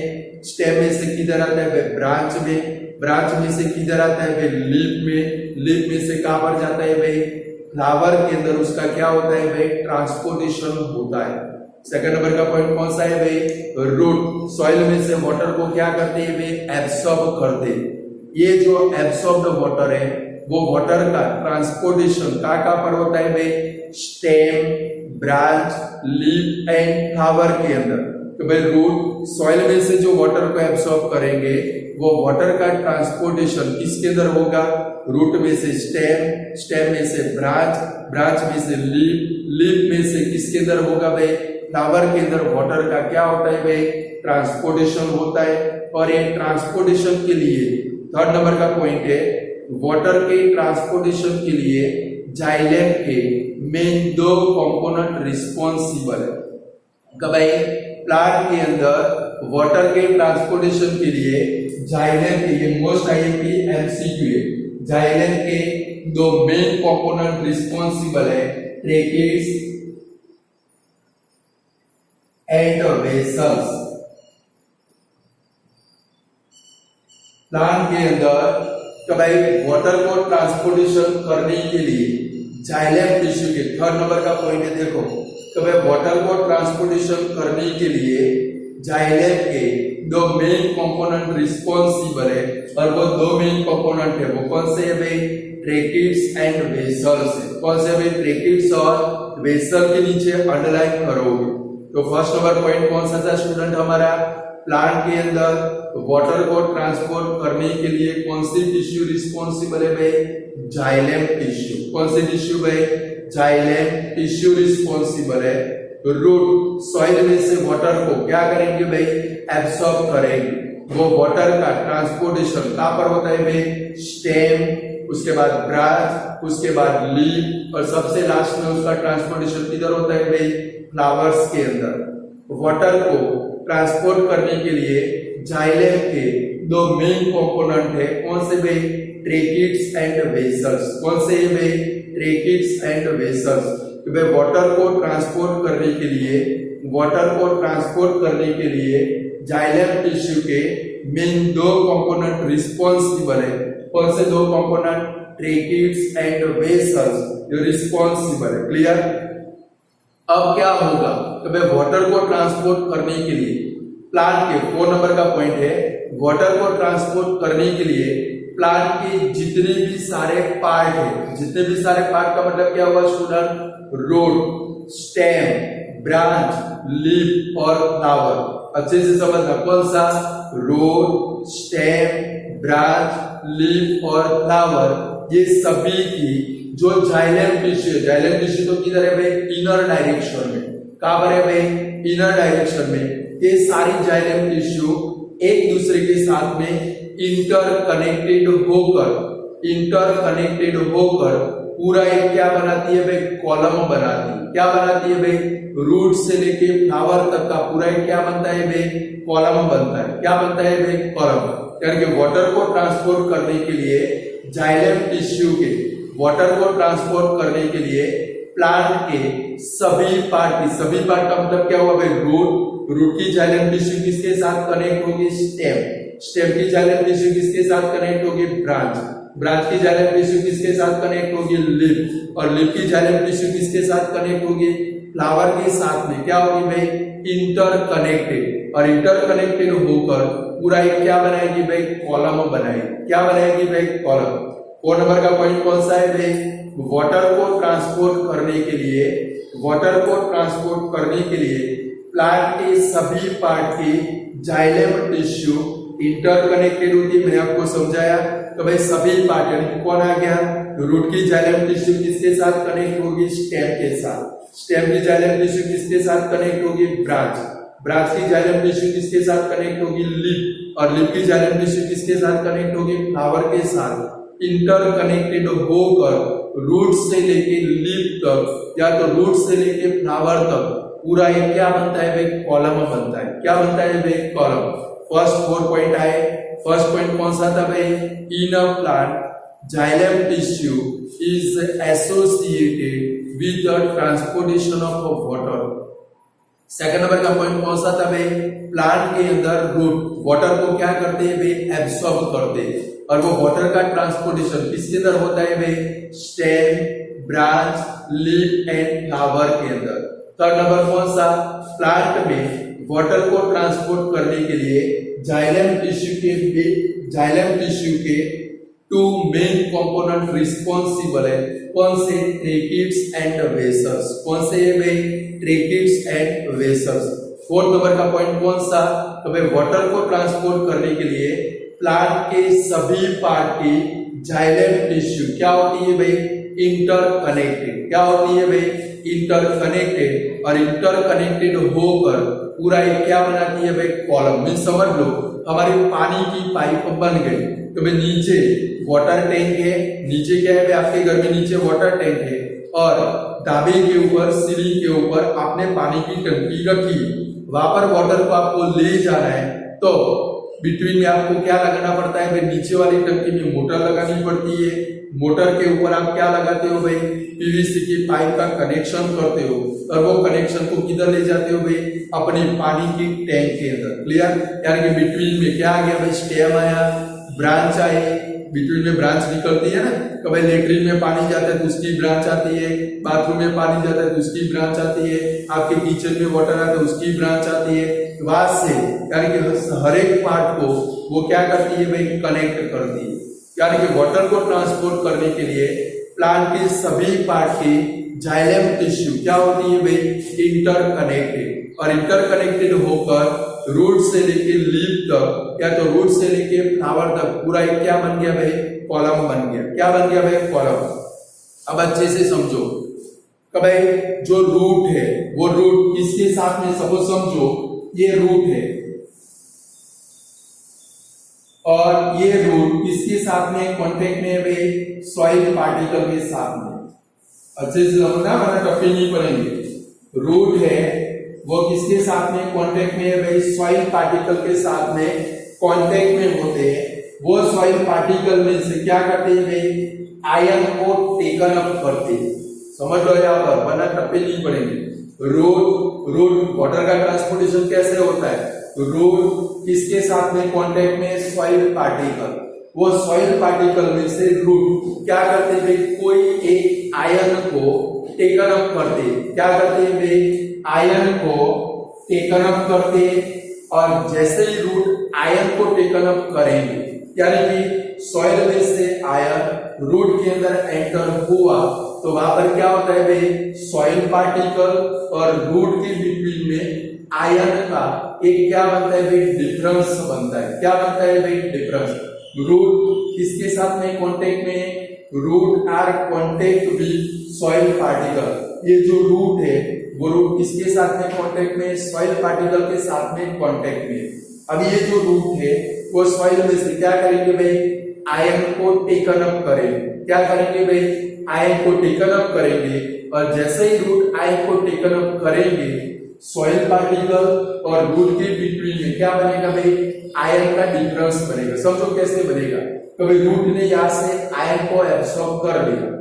स्टेम में से किधर आता है भाई ब्रांच में, ब्रांच में से किधर आता है भाई लीफ में, लीफ में से कहां पर जाता है भाई फ्लावर के अंदर। उसका क्या होता है भाई ट्रांसपोर्टेशन होता है। सेकंड नंबर का पॉइंट कौन सा है भाई रूट सॉइल में से वाटर को क्या करते हैं भाई एब्सॉर्ब करते। ये जो एब्सॉर्ब्ड वाटर है वो वाटर का ट्रांसपोर्टेशन कहां पर होता है भाई stem, branch, leaf and flower के अंदर। तो भाई रूट सॉइल में से जो वाटर को एब्सॉर्ब करेंगे वो वाटर का ट्रांसपोर्टेशन किसके अंदर होगा, रूट में से स्टेम, स्टेम में से ब्रांच, ब्रांच में से लीफ, लीफ में से किसके अंदर होगा भाई फ्लावर के अंदर वाटर का क्या होता है भाई ट्रांसपोर्टेशन होता है। और ये ट्रांसपोर्टेशन के लिए थर्ड नंबर का पॉइंट है वाटर के ट्रांसपोर्टेशन के लिए जाइलम के मेन दो कंपोनेंट रिस्पॉन्सिबल है। कि भाई प्लांट के अंदर वाटर के ट्रांसपोर्टेशन के लिए जाइलम के, ये मोस्ट आईएमपी एमसीक्यू है, जाइलम के दो मेन कंपोनेंट रिस्पॉन्सिबल है, ट्रेकिड्स एंड वेसल्स। प्लांट के अंदर तो भाई वाटर को ट्रांसपोर्टेशन करने के लिए जाइलम टिश्यू के, थर्ड नंबर का पॉइंट है, देखो तो भाई वाटर को ट्रांसपोर्टेशन करने के लिए जाइलम के दो मेन कंपोनेंट रिस्पॉन्सिबल है, और वो दो मेन कंपोनेंट है, वो कौन से है भाई? ट्रेकिड्स एंड वेसल्स है। कौन से भाई? ट्रेकिड्स और वेसल के नीचे अंडरलाइन करोगे तो फर्स्ट नंबर पॉइंट कौन सा था स्टूडेंट हमारा? प्लांट के अंदर वाटर को ट्रांसपोर्ट करने के लिए कौन सी टिश्यू रिस्पॉन्सिबल है भाई? Xylem tissue. कौन सी टिश्यू भाई? जाइलम टिश्यू रिस्पॉन्सिबल है। रूट सॉइल में से वाटर को क्या करेंगे भाई? एब्सॉर्ब करेंगे। वो वाटर का ट्रांसपोर्टेशन कहां पर होता है भाई? स्टेम, उसके बाद ब्रांच, उसके बाद लीफ, और सबसे लास्ट में उसका ट्रांसपोर्टेशन किधर होता है भाई? फ्लावर्स के अंदर। वाटर को ट्रांसपोर्ट करने के लिए जाइलम के दो मेन कंपोनेंट है, कौन से भाई? Tracheids and vessels. कौन से है भाई? Tracheids and vessels. तो भाई वाटर को ट्रांसपोर्ट करने के लिए, वाटर को ट्रांसपोर्ट करने के लिए जाइलम टिश्यू के मेन दो कंपोनेंट रिस्पॉन्सिबल है। कौन से दो कंपोनेंट? ट्रेकिड्स एंड वेसल्स जो रिस्पॉन्सिबल है। क्लियर? अब क्या होगा? तो भाई वाटर को ट्रांसपोर्ट करने के लिए प्लांट के 4 नंबर का पॉइंट है, वाटर को ट्रांसपोर्ट करने के लिए प्लांट के जितने भी सारे पार्ट है, जितने भी सारे पार्ट का मतलब क्या हुआ student? Root, stem, branch, leaf और फ्लावर। अच्छे से समझना, कौन सा? रूट, स्टेम, ब्रांच, लीफ और फ्लावर, ये सभी की जो जाइलम टिश्यू है, जाइलम टिश्यू तो किधर है भाई? इनर डायरेक्शन में। कहां पर है भाई? इनर डायरेक्शन में। ये सारी जाइलम टिश्यू एक दूसरे के साथ में इंटरकनेक्टेड होकर पूरा एक क्या बनाती है भाई? कॉलम बनाती है। क्या बनाती है भाई? रूट से लेके फ्लावर तक का पूरा एक क्या बनता है भाई? कॉलम बनता है। क्या बनता है भाई? कॉलम। यानी कि वाटर को ट्रांसपोर्ट करने के लिए जाइलम टिश्यू के, वाटर को ट्रांसपोर्ट करने के लिए प्लांट के सभी पार्ट का मतलब क्या हुआ भाई? रूट की जाइलम टिश्यू किसके साथ कनेक्ट होगी? स्टेम की जाइलम टिश्यू किसके साथ कनेक्ट होगी? ब्रांच की जाइलम टिश्यू किसके साथ कनेक्ट होगी? लीफ, और लीफ की जाइलम टिश्यू किसके साथ कनेक्ट होगी? फ्लावर के साथ में क्या होगी भाई? इंटरकनेक्टेड, और इंटरकनेक्टेड होकर पूरा एक क्या बनाएगी भाई? कॉलम बनाएगी। क्या बनाएगी भाई? कॉलम। 4 नंबर का पॉइंट कौन सा है भाई? वाटर को ट्रांसपोर्ट करने के लिए प्लांट के सभी पार्ट की जाइलम टिश्यू इंटरकनेक्टेड होती है। मैंने आपको समझाया। तो भाई सभी पार्ट यानी कौन आ गया? रूट की जाइलम टिश्यू किसके साथ कनेक्ट होगी? स्टेम के साथ। स्टेम की जाइलम टिश्यू किसके साथ कनेक्ट होगी? ब्रांच की जाइलम टिश्यू किसके साथ कनेक्ट होगी? लीफ, और लीफ की जाइलम टिश्यू किसके साथ कनेक्ट होगी? फ्लावर के साथ। इंटरकनेक्टेड होकर रूट से लेके लीफ तक या तो रूट से लेके फ्लावर तक पूरा एक क्या बनता है भाई? कॉलम बनता है। क्या बनता है भाई? कॉलम। फर्स्ट 4 पॉइंट आए। फर्स्ट पॉइंट कौन सा था भाई? In a plant xylem tissue is associated with the transportation of water. Second number का पॉइंट कौन सा था भाई? प्लांट के अंदर रूट वाटर को क्या करते हैं भाई? एब्सॉर्ब करते हैं, और वो वाटर का ट्रांसपोर्टेशन किसके अंदर होता है भाई? Stem, branch, leaf and flower के अंदर। थर्ड नंबर कौन सा? प्लांट में वाटर को ट्रांसपोर्ट करने के लिए जाइलम टिश्यू के 2 मेन कंपोनेंट रिस्पॉन्सिबल है। कौन से? Tracheids and vessels. कौन से है भाई? Tracheids and vessels. 4th number का पॉइंट कौन सा? तो भाई वाटर को ट्रांसपोर्ट करने के लिए प्लांट के सभी पार्ट की जाइलम टिश्यू क्या होती है भाई? इंटरकनेक्टेड। क्या होती है भाई? इंटरकनेक्टेड, और इंटरकनेक्टेड होकर पूरा एक क्या बनाती है भाई? कॉलम। मीन समझ लो हमारी पानी की पाइप बन गई, तो भाई नीचे वाटर टैंक है, नीचे क्या है भाई आपके घर में नीचे वाटर टैंक है और ढाबे के ऊपर सीलिंग के ऊपर आपने पानी की टंकी रखी, वहां पर वाटर को आपको ले जाना है तो बिटवीन में आपको क्या लगाना पड़ता है भाई, नीचे वाली टंकी में मोटर लगानी पड़ती है। मोटर के ऊपर आप क्या लगाते हो भाई, पीवीसी की पाइप का कनेक्शन करते हो और वो कनेक्शन को किधर ले जाते हो भाई, अपनी पानी की टैंक के अंदर। क्लियर? यानी कि बिटवीन में क्या आ गया भाई, स्टेम आया, ब्रांच आई, बिटवीन में ब्रांच निकलती है ना, तो भाई लेटरिन में पानी जाता है तो उसकी ब्रांच आती है, बाथरूम में पानी जाता है तो उसकी ब्रांच आती है, आपके किचन में वाटर आता है उसकी ब्रांच आती है। वहां से यानी कि हर एक पार्ट को वो क्या करती है भाई, कनेक्ट करती है। यानी कि वाटर को ट्रांसपोर्ट करने के लिए प्लांट के सभी पार्ट की जाइलम टिश्यू क्या होती है भाई, इंटरकनेक्टेड और इंटरकनेक्टेड होकर रूट से लेके लीफ तक या तो रूट से लेके फ्लावर तक पूरा एक क्या बन गया भाई, कॉलम बन गया। क्या बन गया भाई, कॉलम। अब अच्छे से समझो कि भाई जो रूट है वो रूट किसके साथ में, सपोज समझो ये रूट है और ये रूट किसके साथ में कांटेक्ट में है भाई, सॉइल पार्टिकल के साथ में। अच्छे से समझना वरना टप्पे नहीं पड़ेंगे। रूट है वो किसके साथ में कांटेक्ट में है भाई, सॉइल पार्टिकल के साथ में कांटेक्ट में होते हैं। वो सॉइल पार्टिकल में से क्या करते हैं भाई, आयन को टेकन अप करते हैं। समझ लो यहाँ पर वरना टप्पे नहीं पड़ेंगे। रूट वाटर का ट्रांसपोर्टेशन कैसे होता है, रूट किसके साथ में कांटेक्ट में, सॉइल पार्टिकल। वो सॉइल पार्टिकल में से रूट क्या करते हैं भाई, कोई एक आयन को टेकन अप करते। क्या करते हैं भाई, आयन को टेकन अप करते और जैसे ही रूट आयन को टेकन अप करेंगे यानी कि सॉइल में से आयन रूट के अंदर एंटर हुआ तो वहां पर क्या होता है भाई, सॉइल पार्टिकल और रूट के बिटवीन में आयन का एक क्या बनता है भाई, डिफरेंस बनता है। क्या बनता है भाई, डिफरेंस। रूट किसके साथ में कांटेक्ट में, root are contact with soil particle. ये जो रूट है वो रूट किसके साथ में कांटेक्ट में, सॉइल पार्टिकल के साथ में कांटेक्ट में। अब ये जो रूट है वो सॉइल में से क्या करेंगे भाई, आयन को टेकन अप करेंगे। क्या करेंगे भाई, आयन को टेकन अप करेंगे और जैसे ही रूट आयन को टेकन अप करेंगे सॉइल पार्टिकल और रूट के बिटवीन में क्या बनेगा भाई, आयन का डिफरेंस बनेगा। समझो कैसे बनेगा, कभी रूट ने यहां से आयन को एब्सॉर्ब कर लिया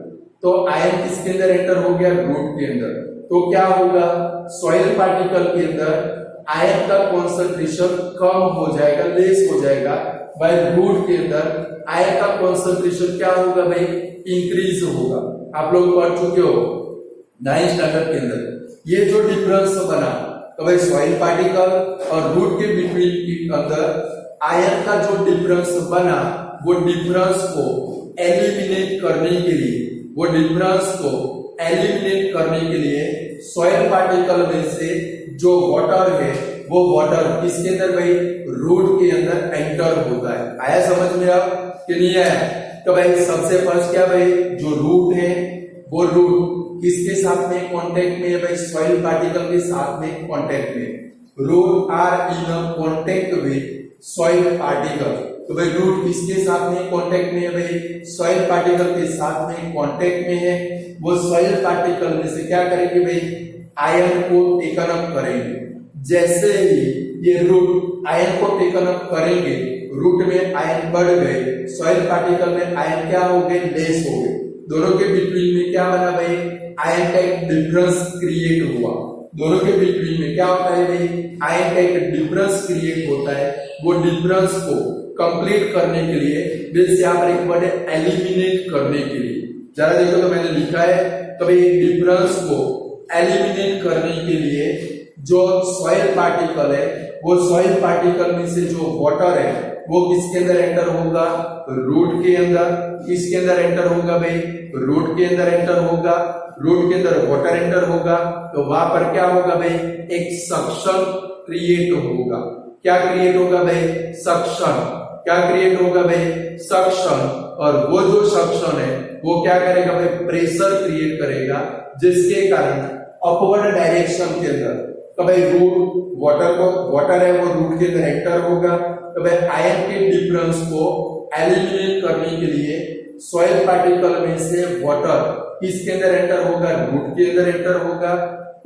तो आयन किसके अंदर एंटर हो गया, रूट के अंदर। तो क्या होगा, सॉइल पार्टिकल के अंदर आयन का कॉन्सेंट्रेशन कम हो जाएगा, लेस हो जाएगा। बाय रूट के अंदर आयन का कॉन्सेंट्रेशन क्या होगा भाई, इंक्रीज होगा। आप लोग पढ़ चुके हो 9th स्टैंडर्ड के अंदर। ये जो डिफरेंस बना तो भाई सॉइल पार्टिकल और रूट के बिटवीन के अंदर आयन का जो डिफरेंस बना वो डिफरेंस को एलिमिनेट करने के लिए, वो डिफरेंस को एलिमिनेट करने के लिए सॉइल पार्टिकल में से जो वाटर है वो वाटर किसके अंदर भाई, रूट के अंदर एंटर होता है। आया समझ में अब कि नहीं आया? तो भाई सबसे फर्स्ट क्या भाई, जो रूट है वो रूट किसके साथ में कांटेक्ट में है भाई, सॉइल पार्टिकल के साथ में कांटेक्ट में। Root are in contact with soil particle. तो भाई रूट किसके साथ में कांटेक्ट में है भाई, सॉइल पार्टिकल के साथ में कांटेक्ट में है। वो सॉइल पार्टिकल में से क्या करेंगे भाई, आयन को टेकन अप करेंगे। जैसे ही ये रूट आयन को टेकन अप करेंगे, रूट में आयन बढ़ गए, सॉइल पार्टिकल में आयन क्या हो गए, लेस हो गए। दोनों के बिटवीन में क्या बना भाई, आयन का एक डिफरेंस क्रिएट हुआ। दोनों के बिटवीन में क्या होता है भाई, आयन का एक डिफरेंस क्रिएट होता है। वो डिफरेंस को कंप्लीट करने के लिए बेस यहाँ पर एक वर्ड है एलिमिनेट करने के लिए। जरा देखो तो मैंने लिखा है, तो भाई डिफरेंस को एलिमिनेट करने के लिए जो सॉइल पार्टिकल है वो सॉइल पार्टिकल में से जो वाटर है वो किसके अंदर एंटर होगा, रूट के अंदर। किसके अंदर एंटर होगा भाई, रूट के अंदर एंटर होगा। रूट के अंदर वाटर एंटर होगा तो वहां पर क्या होगा भाई, एक सक्शन क्रिएट होगा। क्या क्रिएट होगा भाई, सक्शन। क्या क्रिएट होगा भाई, सक्शन। और वो जो सक्शन है वो क्या करेगा भाई, प्रेशर क्रिएट करेगा, जिसके कारण अपवर्ड डायरेक्शन के अंदर तो भाई रूट वाटर है वो रूट के अंदर एंटर होगा तो भाई आयन के डिफरेंस को एलिमिनेट करने के लिए सॉइल पार्टिकल में से वाटर किसके अंदर एंटर होगा, रूट के अंदर एंटर होगा।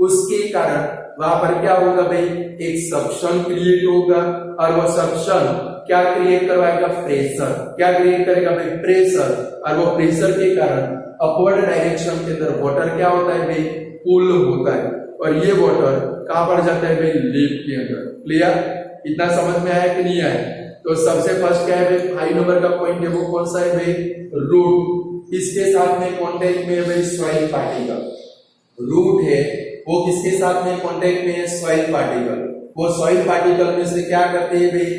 उसके कारण वहां पर क्या होगा भाई, एक सक्शन क्रिएट होगा और वो सक्शन क्या क्रिएट करवाएगा, प्रेशर। क्या क्रिएट करेगा भाई, प्रेशर। और वो प्रेशर के कारण अपवर्ड डायरेक्शन के अंदर वाटर क्या होता है भाई, पुल होता है। और ये वाटर कहां पर जाता है भाई, लीफ के अंदर। क्लियर? इतना समझ में आया कि नहीं आया? तो सबसे फर्स्ट क्या है भाई, 5 नंबर का पॉइंट है वो कौन सा है भाई, रूट। इसके साथ में कॉन्टेक्ट में है भाई सॉइल पार्टिकल। रूट है वो किसके साथ में कॉन्टेक्ट में है, सॉइल पार्टिकल। वो सॉइल पार्टिकल में से क्या करते हैं भाई,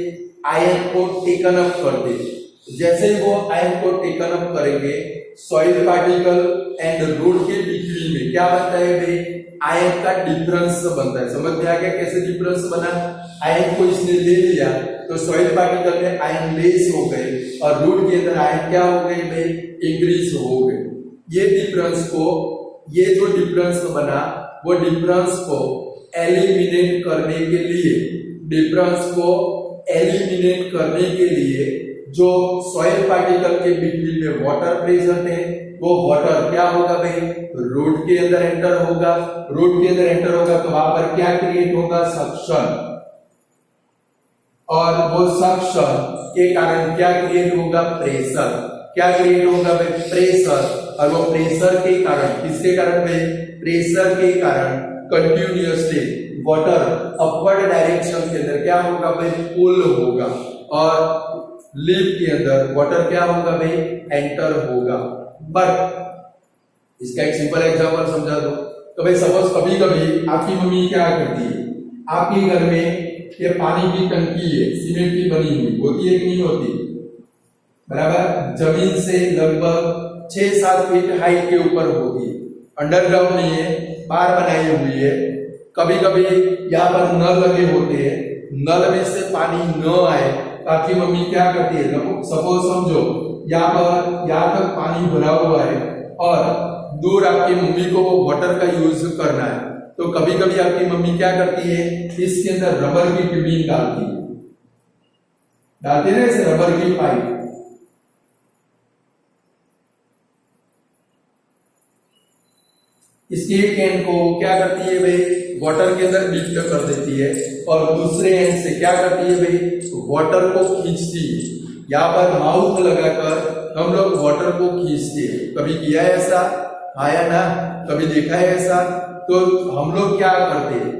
आयन को टेकन अप करते हैं। जैसे ही वो आयन को टेकन अप करेंगे, सॉइल पार्टिकल एंड रूट के बिटवीन में क्या बनता है भाई, आयन का डिफरेंस बनता है। समझ में आ गया कैसे डिफरेंस बना? आयन को इसने ले लिया तो सॉइल पार्टिकल में आयन लेस हो गए और रूट के अंदर आयन क्या हो गए भाई, इंक्रीज हो गए। ये डिफरेंस को, ये जो डिफरेंस बना वो डिफरेंस को एलिमिनेट करने के लिए, डिफरेंस को एलिमिनेट करने के लिए जो सॉइल पार्टिकल के बिटवीन में वाटर प्रेजेंट है, वो वाटर क्या होगा भाई, रूट के अंदर एंटर होगा। रूट के अंदर एंटर होगा तो वहां पर क्या क्रिएट होगा, सक्शन। और वो सक्शन के कारण क्या क्रिएट होगा, प्रेशर। क्या क्रिएट होगा भाई, प्रेशर। और वो प्रेशर के कारण, किसके कारण भाई, प्रेशर के कारण कंटिन्यूअसली वाटर अपवर्ड डायरेक्शन के अंदर क्या होगा भाई, पुल होगा। और लीफ के अंदर वाटर क्या होगा भाई, एंटर होगा। बट इसका एक सिंपल एग्जांपल समझा दो। तो भाई सपोज कभी कभी आपकी मम्मी क्या करती है, आपके घर में ये पानी की टंकी है, सीमेंट की बनी हुई होती है कि नहीं होती, बराबर, जमीन से लगभग 6-7 फीट हाइट के ऊपर होती है, अंडरग्राउंड नहीं है, बाहर बनाई हुई है। कभी कभी यहाँ पर नल लगे होते हैं, नल में से पानी न आए तो आपकी मम्मी क्या करती है, सपोज समझो यहाँ तक पानी भरा हुआ है और दूर आपकी मम्मी को वो वाटर का यूज करना है, तो कभी कभी आपकी मम्मी क्या करती है, इसके अंदर रबर की ट्यूबिंग डालती है, डालती है ना, रबर की पाइप। इसके एंड को क्या करती है भाई, वाटर के अंदर डिप कर देती है और दूसरे एंड से क्या करती है भाई, वाटर को खींचती है। यहाँ पर माउथ लगाकर हम लोग वाटर को खींचते हैं। कभी किया है ऐसा, आया ना, कभी देखा है ऐसा? तो हम लोग क्या करते हैं,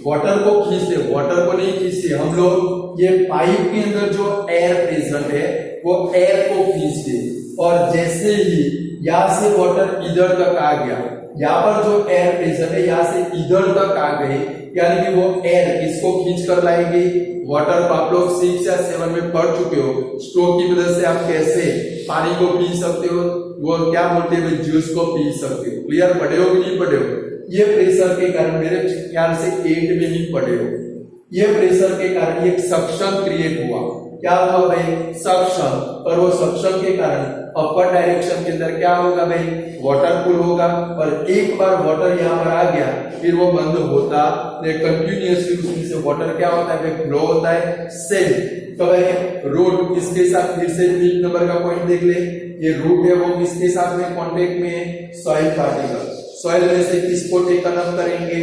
वाटर को खींचते, वाटर को नहीं खींचते हम लोग, ये पाइप के अंदर जो एयर प्रेजेंट है वो एयर को खींचते। और जैसे ही यहाँ से वाटर इधर तक आ गया, यहाँ पर जो एयर प्रेशर है यहाँ से इधर तक आ गए, यानी कि वो एयर इसको खींच कर लाएगी। वाटर को आप लोग 6 या 7 में पढ़ चुके हो, स्ट्रोक की मदद से आप कैसे पानी को पी सकते हो, वो क्या बोलते हैं, जूस को पी सकते हो। क्लियर? पढ़े हो कि नहीं पढ़े हो? ये प्रेशर के कारण, मेरे ख्याल से 8 में नहीं पढ़े हो, ये प्रेशर के कारण एक सक्शन क्रिएट हुआ। क्या हुआ भाई, सक्शन। और वो सक्शन के कारण अपर डायरेक्शन के अंदर क्या होगा भाई, वाटर पुल होगा। और एक बार वाटर यहाँ पर आ गया फिर वो बंद होता, कंटिन्यूअसली उसमें से वाटर क्या होता है, फ्लो होता है। सेम तो भाई रूट इसके साथ, फिर से 3 नंबर का पॉइंट देख ले, ये रूट है वो किसके साथ में कॉन्टेक्ट में, सॉइल पार्टिकल। सॉइल में से किसको टेकन अप करेंगे,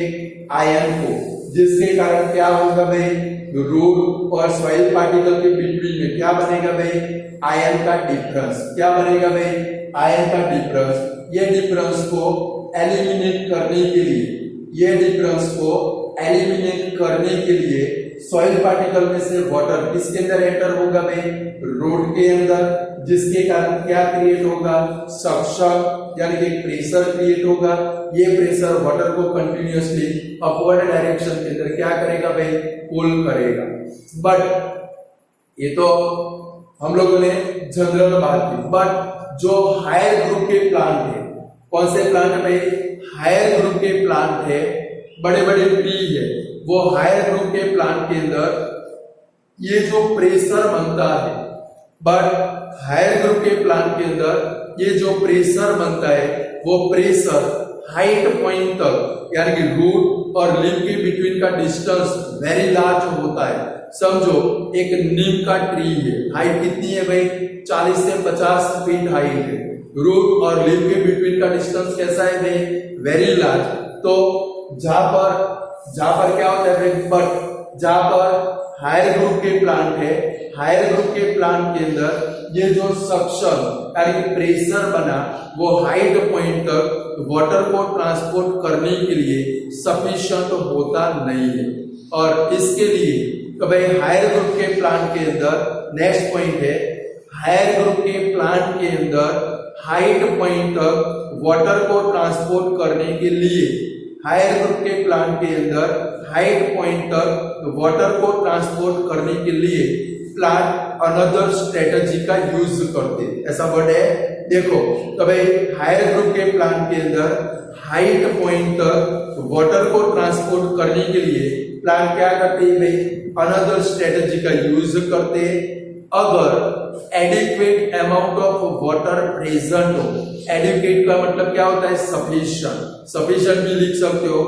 आयन को, जिसके कारण क्या होगा भाई, रूट और सॉइल पार्टिकल के बिटवीन में क्या बनेगा भाई, आयन का डिफरेंस। क्या बनेगा भाई, आयन का डिफरेंस। ये डिफरेंस को एलिमिनेट करने के लिए, ये डिफरेंस को एलिमिनेट करने के लिए सॉइल पार्टिकल में से वाटर किसके अंदर एंटर होगा भाई, रूट के अंदर, जिसके कारण क्या क्रिएट होगा, सक्शन, यानी कि प्रेशर क्रिएट होगा। ये प्रेशर वाटर को कंटिन्यूअसली अपवर्ड डायरेक्शन के अंदर क्या करेगा भाई, पुल करेगा। बट ये तो हम लोगों ने जनरल बात की, बट जो हायर ग्रुप के प्लांट है, कौन से प्लांट है भाई, हायर ग्रुप के प्लांट है, बड़े बड़े ट्री है, वो हायर ग्रुप के प्लांट के अंदर ये जो प्रेशर बनता है, बट हायर ग्रुप के प्लांट के अंदर ये जो प्रेशर बनता है वो प्रेशर हाइट पॉइंट तक, यानी कि रूट और लीफ के बिटवीन का डिस्टेंस वेरी लार्ज होता है। समझो एक नीम का ट्री है, हाइट कितनी है भाई, 40 से 50 फीट हाइट है, रूट और लीफ के बिटवीन का डिस्टेंस कैसा है भाई, वेरी लार्ज। तो जहां पर क्या होता है भाई, बट जहां पर हायर ग्रुप के प्लांट है, हायर ग्रुप के प्लांट के अंदर ये जो सक्शन यानी कि प्रेशर बना वो हाइट पॉइंट तक वाटर को ट्रांसपोर्ट करने के लिए सफिशिएंट होता नहीं है। और इसके लिए तो भाई हायर ग्रुप के प्लांट के अंदर नेक्स्ट पॉइंट है, हायर ग्रुप के प्लांट के अंदर हाइट पॉइंट तक वाटर को ट्रांसपोर्ट करने के लिए, हायर ग्रुप के प्लांट के अंदर हाइट पॉइंट तक वाटर को ट्रांसपोर्ट करने के लिए प्लांट अनदर स्ट्रेटजी का यूज करते, ऐसा वर्ड है देखो। तो भाई हायर ग्रुप के प्लांट के अंदर हाइट पॉइंट तक वाटर को ट्रांसपोर्ट करने के लिए प्लांट क्या करते हैं भाई, अनदर स्ट्रेटजी का यूज करते। अगर adequate amount of water present हो, एडिक्वेट का मतलब क्या होता है, सफिशिएंट, सफिशिएंट भी लिख सकते हो।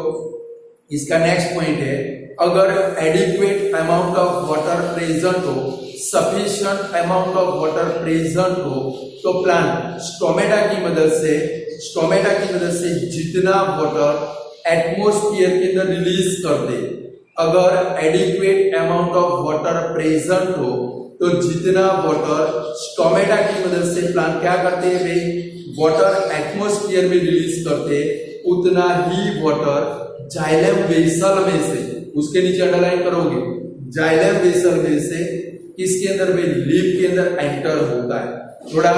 इसका नेक्स्ट पॉइंट है, अगर adequate amount of water present हो, sufficient amount of water present हो, तो प्लांट स्टोमेटा की मदद से जितना वाटर एटमॉस्फेयर के अंदर रिलीज कर दे। अगर adequate amount of water present हो तो जितना वाटर स्टोमेटा की मदद से प्लांट क्या करते हैं भाई, वाटर एटमॉस्फेयर में रिलीज करते, उतना ही वाटर जाइलम वेसल में से, उसके नीचे अंडरलाइन करोगे, जाइलम वेसल में से किसके अंदर भाई, लीफ के अंदर एंटर होता है। थोड़ा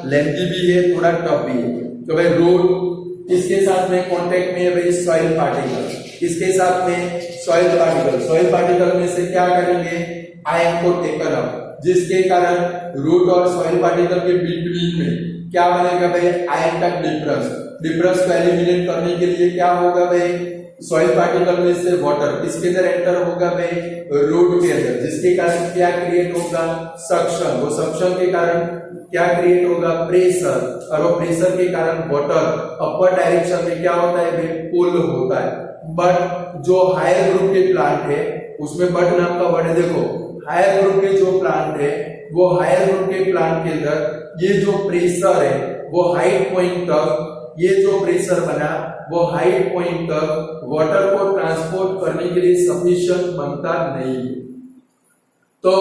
लेंथी भी है, थोड़ा टफ भी है। तो भाई रूट किसके साथ में कांटेक्ट में है भाई, सॉइल पार्टिकल, किसके साथ में, सॉइल पार्टिकल, सॉइल पार्टिकल में से क्या करेंगे, आयन को टेकन अप, जिसके कारण रूट और सॉइल पार्टिकल के बिटवीन में क्या बनेगा भाई, आयन का डिफरेंस को एलिमिनेट करने के लिए क्या होगा भाई, सॉइल पार्टिकल में से वाटर किसके अंदर एंटर होगा भाई, रूट के अंदर, जिसके कारण क्या क्रिएट होगा, सक्शन, वो सक्शन के कारण क्या क्रिएट होगा, प्रेशर, और वो प्रेशर के कारण वाटर अपर डायरेक्शन में क्या होता है भाई, पुल होता है। बट जो हायर ग्रुप के प्लांट है उसमें बट नाम का वर्ड है, देखो हायर ग्रुप के जो प्लांट है वो हायर ग्रुप के प्लांट के अंदर ये जो प्रेशर है वो हाइट पॉइंट तक, ये जो प्रेशर बना वो हाइट पॉइंट तक वाटर को ट्रांसपोर्ट करने के लिए सफिशिएंट बनता नहीं है। तो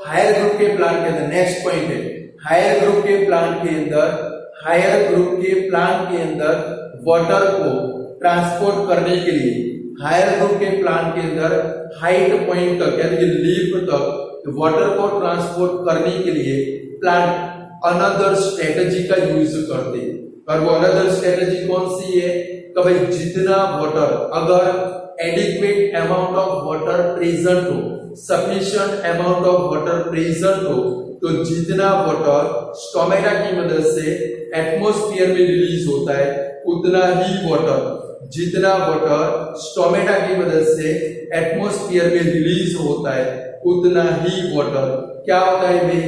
हायर ग्रुप के प्लांट के अंदर नेक्स्ट पॉइंट है, हायर ग्रुप के प्लांट के अंदर, हायर ग्रुप के प्लांट के अंदर वाटर को ट्रांसपोर्ट करने के लिए, हायर ग्रुप के प्लांट के अंदर हाइट पॉइंट तक यानी कि लीफ तक वाटर को ट्रांसपोर्ट करने के लिए प्लांट अनदर स्ट्रेटजी का यूज करते हैं। और वो अनदर स्ट्रेटजी कौन सी है, तो भाई जितना वाटर, अगर adequate amount of water present हो, sufficient amount of water present हो, तो जितना वाटर स्टोमेटा की मदद से एटमॉस्फेयर में रिलीज होता है उतना ही वाटर, जितना वाटर स्टोमेटा की मदद से एटमॉस्फेयर में रिलीज होता है उतना ही वाटर क्या होता है भाई,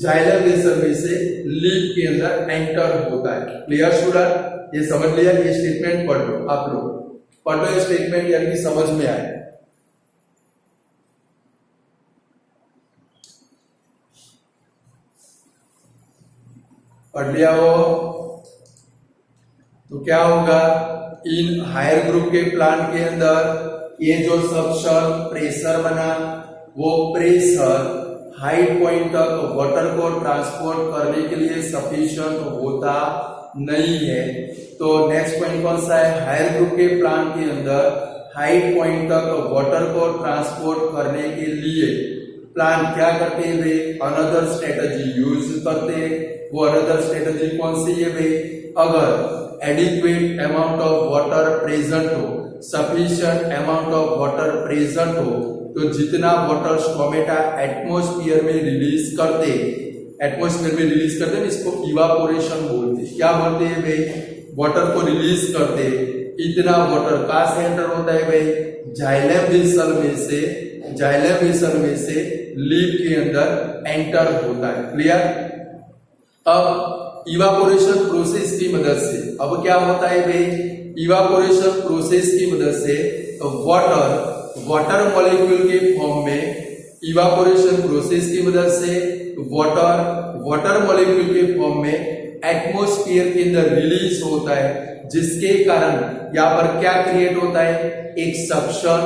जाइलम वेसल में से लीफ के अंदर एंटर होता है। क्लियर स्टूडेंट, ये समझ लिया, ये स्टेटमेंट पढ़ लो, आप लोग पढ़ लो ये स्टेटमेंट यानी कि समझ में आए। पढ़ लिया वो, तो क्या होगा, इन हायर ग्रुप के प्लांट के अंदर ये जो सक्शन प्रेशर बना वो प्रेशर हाई पॉइंट तक वाटर को ट्रांसपोर्ट करने के लिए सफिशिएंट होता नहीं है। तो नेक्स्ट पॉइंट कौन सा है, हायर ग्रुप के प्लांट के अंदर हाई पॉइंट तक वाटर को ट्रांसपोर्ट करने के लिए प्लांट क्या करते हैं भाई, अनदर स्ट्रेटजी यूज करते हैं। वो अनदर स्ट्रेटजी कौन सी है भाई, अगर adequate amount of water present हो, sufficient amount of water present हो, तो जितना वाटर स्टोमेटा एटमॉस्फेयर में रिलीज करते, एटमॉस्फेयर में रिलीज करते हैं, इसको इवापोरेशन बोलते हैं। क्या बोलते हैं भाई, वाटर को रिलीज करते, इतना वाटर कहां से एंटर होता है भाई, जाइलम वेसल में से, जाइलम वेसल में से लीफ के अंदर एंटर होता है। क्लियर। अब इवापोरेशन प्रोसेस की मदद से अब क्या होता है भाई, इवापोरेशन प्रोसेस की मदद से वाटर मॉलिक्यूल के फॉर्म में इवापोरेशन प्रोसेस की मदद से वाटर मॉलिक्यूल के फॉर्म में एटमॉस्फेयर के अंदर रिलीज होता है, जिसके कारण यहाँ पर क्या क्रिएट होता है, एक सक्शन,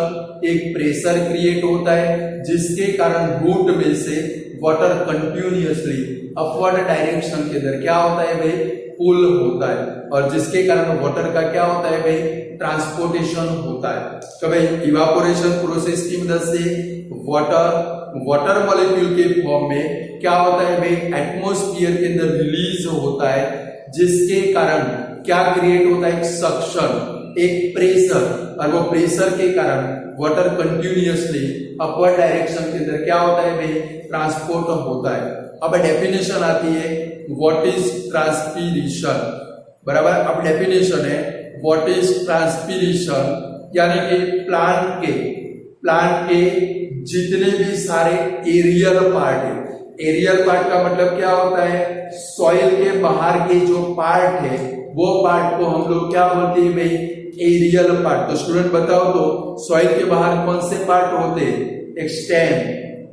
एक प्रेशर क्रिएट होता है, जिसके कारण रूट में से वाटर कंटिन्यूअसली अपवर्ड डायरेक्शन के अंदर क्या होता है भाई, पुल होता है, और जिसके कारण वाटर का क्या होता है भाई, ट्रांसपोर्टेशन होता है। तो भाई इवापोरेशन प्रोसेस की मदद से वाटर मॉलिक्यूल के फॉर्म में क्या होता है भाई, एटमॉस्फेयर के अंदर रिलीज होता है, जिसके कारण क्या क्रिएट होता है, एक सक्शन, एक प्रेशर, और वो प्रेशर के कारण वाटर कंटिन्यूअसली अपवर्ड डायरेक्शन के अंदर क्या होता है भाई, ट्रांसपोर्ट होता है। अब डेफिनेशन आती है व्हाट इज ट्रांसपीरेशन, बराबर। अब डेफिनेशन है व्हाट इज ट्रांसपीरेशन, यानी कि प्लांट के जितने भी सारे एरियल पार्ट है, एरियल पार्ट का मतलब क्या होता है, सॉइल के बाहर के जो पार्ट है वो पार्ट को हम लोग क्या बोलते हैं भाई, एरियल पार्ट। तो स्टूडेंट बताओ तो सॉइल के बाहर कौन से पार्ट होते हैं, एक stem,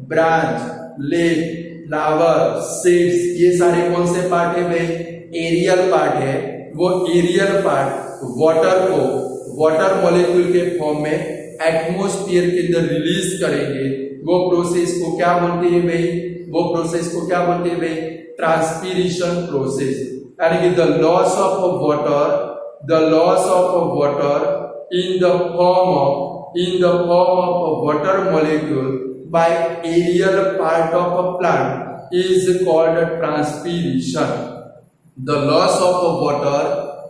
branch, leaf, flower, seeds, ये सारे कौन से पार्ट है भाई, एरियल पार्ट है। वो एरियल पार्ट वाटर मॉलिक्यूल के फॉर्म में एटमॉस्फेयर के अंदर रिलीज करेंगे। वो प्रोसेस को क्या बोलते हैं भाई, वो प्रोसेस को क्या बोलते हैं भाई, ट्रांसपीरेशन प्रोसेस। यानी कि the loss of water in the form of water molecule by aerial part of a plant is called transpiration. The loss of water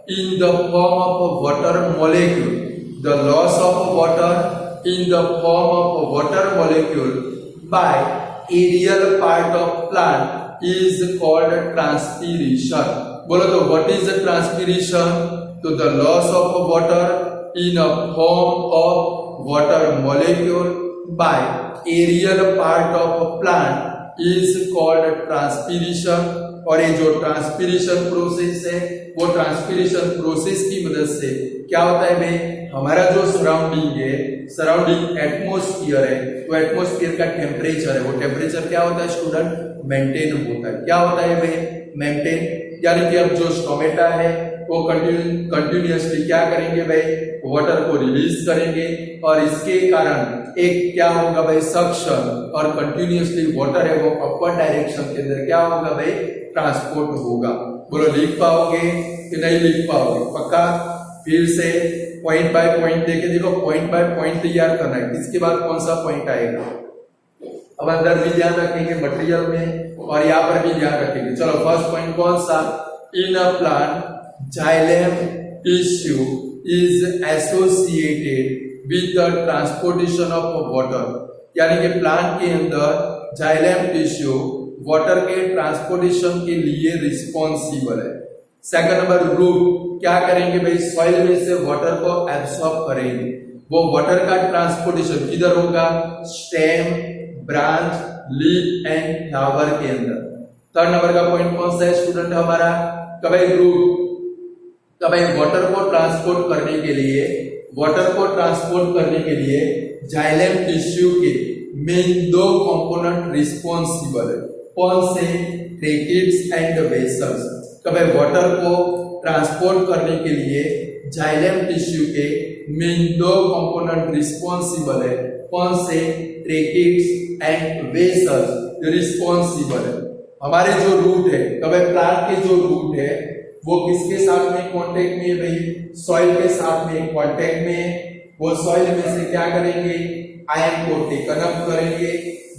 in the form of a water molecule, the loss of water in the form of a water molecule by aerial part of plant is called transpiration. बोलो तो what is the transpiration? तो the loss of water in a form of water molecule by aerial part of plant is called transpiration. और ये जो transpiration process है, वो transpiration process की मदद से क्या होता है भाई, हमारा जो सराउंडिंग एटमॉस्फेयर है, तो एटमॉस्फेयर का टेम्परेचर है, वो टेम्परेचर क्या होता है स्टूडेंट, मेंटेन होता है। क्या होता है भाई, मेंटेन। यानी कि अब जो स्टोमेटा है वो कंटिन्यूअसली क्या करेंगे भाई, वाटर को रिलीज करेंगे, और इसके कारण एक क्या होगा भाई, सक्शन, और कंटिन्यूअसली वाटर है वो अपवर्ड डायरेक्शन के अंदर क्या होगा भाई, ट्रांसपोर्ट होगा। बोलो लिख पाओगे कि नहीं लिख पाओगे, पक्का। फिर से पॉइंट बाय पॉइंट देखे, देखो पॉइंट बाय पॉइंट तैयार करना है, इसके बाद कौन सा पॉइंट आएगा। अब अंदर भी ध्यान रखेंगे मटेरियल में, और यहाँ पर भी ध्यान रखेंगे। चलो फर्स्ट पॉइंट कौन सा, in a plant xylem tissue is associated with the transportation of water, यानी कि प्लांट के अंदर जाइलम टिश्यू वाटर के ट्रांसपोर्टेशन के लिए रिस्पॉन्सिबल है। सेकंड नंबर रूट क्या करेंगे भाई, सॉइल में से वाटर को एब्सॉर्ब करेंगे। वो वाटर का ट्रांसपोर्टेशन किधर होगा, stem, branch, leaf and flower के अंदर। थर्ड नंबर का पॉइंट कौन सा है स्टूडेंट हमारा, कभी रूट, कभी वाटर को ट्रांसपोर्ट करने के लिए जाइलम टिश्यू के मेन दो कंपोनेंट रिस्पॉन्सिबल है। कौन से, ट्रैकिड्स एंड वेसल्स। कभी वाटर को ट्रांसपोर्ट करने के लिए जाइलम टिश्यू के मेन दो कंपोनेंट रिस्पॉन्सिबल है। कौन से, ट्रैकिड्स एंड वेसल्स रिस्पॉन्सिबल है। हमारे जो रूट है, कभी प्लांट के जो रूट है वो किसके साथ में कांटेक्ट में है भाई, सॉइल के साथ में कांटेक्ट में है। वो सॉइल में से क्या करेंगे, आयन को टेकन अप करेंगे,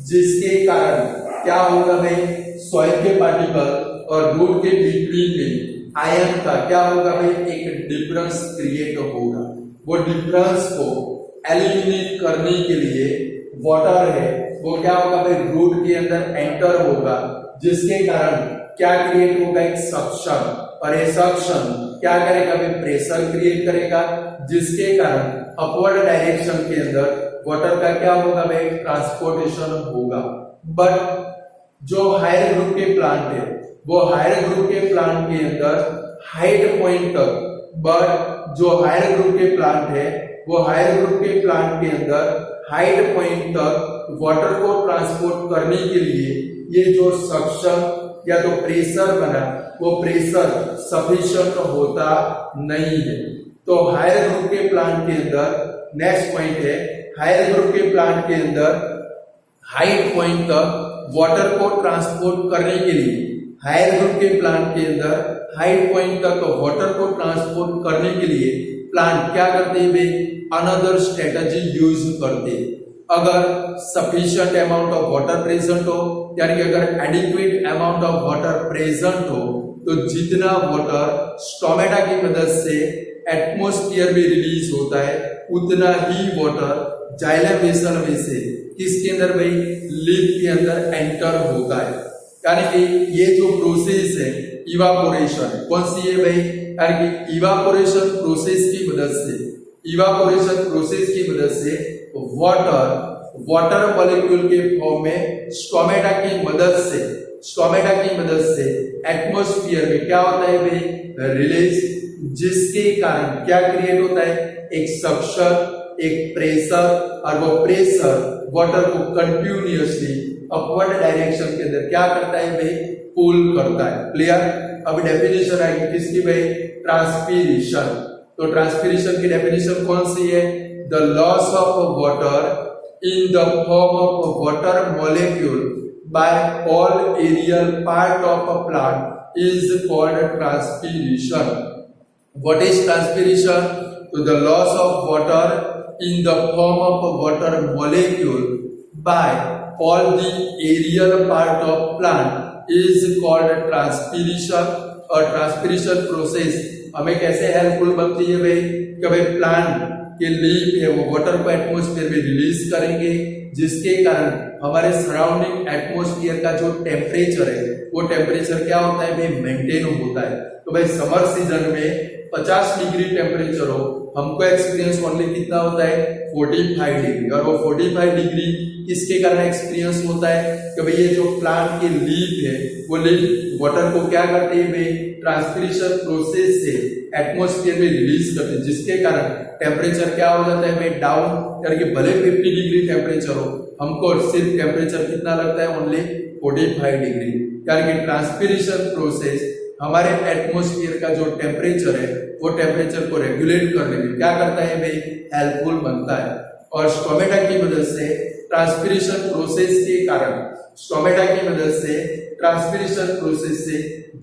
जिसके कारण क्या होगा भाई, सॉइल के पार्टिकल और रूट के बिटवीन में आयन का क्या होगा भाई, एक डिफरेंस क्रिएट होगा। वो डिफरेंस को एलिमिनेट करने के लिए वाटर है वो क्या होगा भाई, रूट के अंदर एंटर होगा, जिसके कारण क्या क्रिएट होगा, एक सक्शन। और ये सक्शन क्या करेगा भाई, प्रेशर क्रिएट करेगा, जिसके कारण अपवर्ड डायरेक्शन के अंदर वाटर का क्या होगा भाई, ट्रांसपोर्टेशन होगा। बट जो हायर ग्रुप के प्लांट है, वो हायर ग्रुप के प्लांट के अंदर हाइट पॉइंट तक, बट जो हायर ग्रुप के प्लांट है वो हायर ग्रुप के प्लांट के अंदर हाइट पॉइंट तक वाटर को ट्रांसपोर्ट करने के लिए ये जो सक्शन या तो प्रेशर बना वो प्रेशर सफिशिएंट होता नहीं है। तो हायर ग्रुप के प्लांट के अंदर नेक्स्ट पॉइंट है, हायर ग्रुप के प्लांट के अंदर हाइट पॉइंट तक वाटर को ट्रांसपोर्ट करने के लिए, हायर ग्रुप के प्लांट के अंदर हाइट पॉइंट तक वाटर को ट्रांसपोर्ट करने के लिए प्लांट क्या करते हैं भाई, अनदर स्ट्रेटजी यूज करते। अगर sufficient amount of water present हो, यानी कि अगर adequate amount of water present हो, तो जितना वाटर स्टोमेटा की मदद से एटमॉस्फेयर में रिलीज होता है उतना ही वाटर जाइलम वेसल में से किसके अंदर भाई, लीफ के अंदर एंटर होता है। यानी कि ये जो प्रोसेस है इवापोरेशन, कौन सी है भाई, यानी कि इवापोरेशन प्रोसेस की मदद से, इवापोरेशन प्रोसेस की मदद से वाटर मॉलिक्यूल के फॉर्म में स्टोमेटा की मदद से, स्टोमेटा की मदद से एटमॉस्फेयर में क्या होता है भाई, रिलीज, जिसके कारण क्या क्रिएट होता है, एक सक्शन, एक प्रेशर, और वो प्रेशर वाटर को कंटिन्यूअसली अपवर्ड डायरेक्शन के अंदर क्या करता है भाई, पुल करता है। क्लियर। अब डेफिनेशन आएगी किसकी भाई, ट्रांसपीरेशन। तो ट्रांसपीरेशन की डेफिनेशन कौन सी है, the loss of water in the form of water molecule by all aerial part of a plant is called transpiration. What is transpiration, तो the loss of water in the form of a water molecule by all the aerial part of plant is called transpiration। और transpiration process हमें कैसे helpful बनती है भाई, कि भाई plant के लीफ है वो वाटर को एटमॉस्फेयर में रिलीज करेंगे, जिसके कारण हमारे सराउंडिंग एटमॉस्फेयर का जो टेम्परेचर है वो टेम्परेचर क्या होता है भाई, मेंटेन होता है। तो भाई समर सीजन में 50 डिग्री टेम्परेचर हो, हमको एक्सपीरियंस ओनली कितना होता है, 45 डिग्री। और वो 45 डिग्री किसके कारण एक्सपीरियंस होता है, कि भाई ये जो प्लांट के लीफ है वो लीफ वाटर को क्या करते हैं भाई, ट्रांसपीरेशन प्रोसेस से एटमॉस्फेयर में रिलीज करते हैं, जिसके कारण टेम्परेचर क्या हो जाता है भाई, डाउन। यानी कि भले 50 डिग्री टेम्परेचर हो, हमको सिर्फ टेम्परेचर कितना लगता है, ओनली 45 डिग्री। यानी कि ट्रांसपीरेशन प्रोसेस हमारे एटमॉस्फेयर का जो टेम्परेचर है वो टेम्परेचर को रेगुलेट करने में क्या करता है भाई, हेल्पफुल बनता है। और स्टोमेटा की मदद से ट्रांसपीरेशन प्रोसेस के कारण, स्टोमेटा की मदद से ट्रांसपीरेशन प्रोसेस से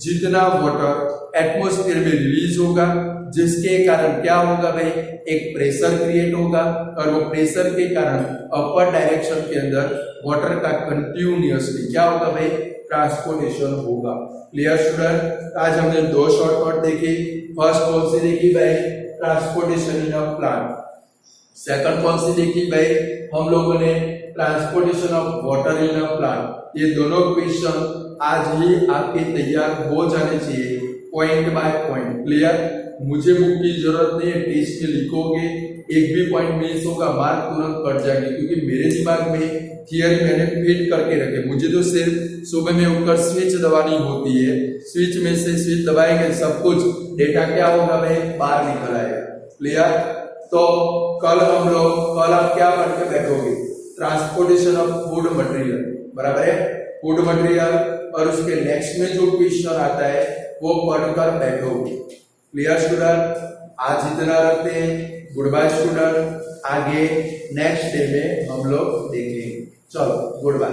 जितना वाटर एटमॉस्फेयर में रिलीज होगा, जिसके कारण क्या होगा भाई, एक प्रेशर क्रिएट होगा, और वो प्रेशर के कारण अपर डायरेक्शन के अंदर वाटर का कंटिन्यूअसली क्या होगा भाई, ट्रांसपोर्टेशन होगा। Clear student. आज हमने दो शॉर्टकट देखी। फर्स्ट कौन सी देखी भाई, transportation in a plant. Second कौन सी देखी भाई, हम लोगों ने transportation of water in a plant. ये दोनों क्वेश्चन आज ही आपके तैयार हो जाने चाहिए पॉइंट बाय पॉइंट। क्लियर। मुझे बुक की जरूरत नहीं है, टेस्ट में लिखोगे, एक भी पॉइंट मिस होगा मार्क तुरंत कट जाएंगे, क्योंकि मेरे दिमाग में थियरी मैंने फिट करके रखे। मुझे तो सिर्फ सुबह में उठकर स्विच दबानी होती है, स्विच में से स्विच दबाएंगे सब कुछ डेटा क्या होगा भाई, बाहर निकल आएगा। क्लियर। तो कल आप क्या पढ़ के बैठोगे, ट्रांसपोर्टेशन ऑफ फूड मटेरियल, बराबर है, फूड मटेरियल, और उसके नेक्स्ट में जो क्वेश्चन आता है वो पढ़कर बैठोगे। Clear student. आज इतना रखते हैं, गुड बाय स्टूडेंट। आगे नेक्स्ट डे में हम लोग देखेंगे। चलो गुड बाय।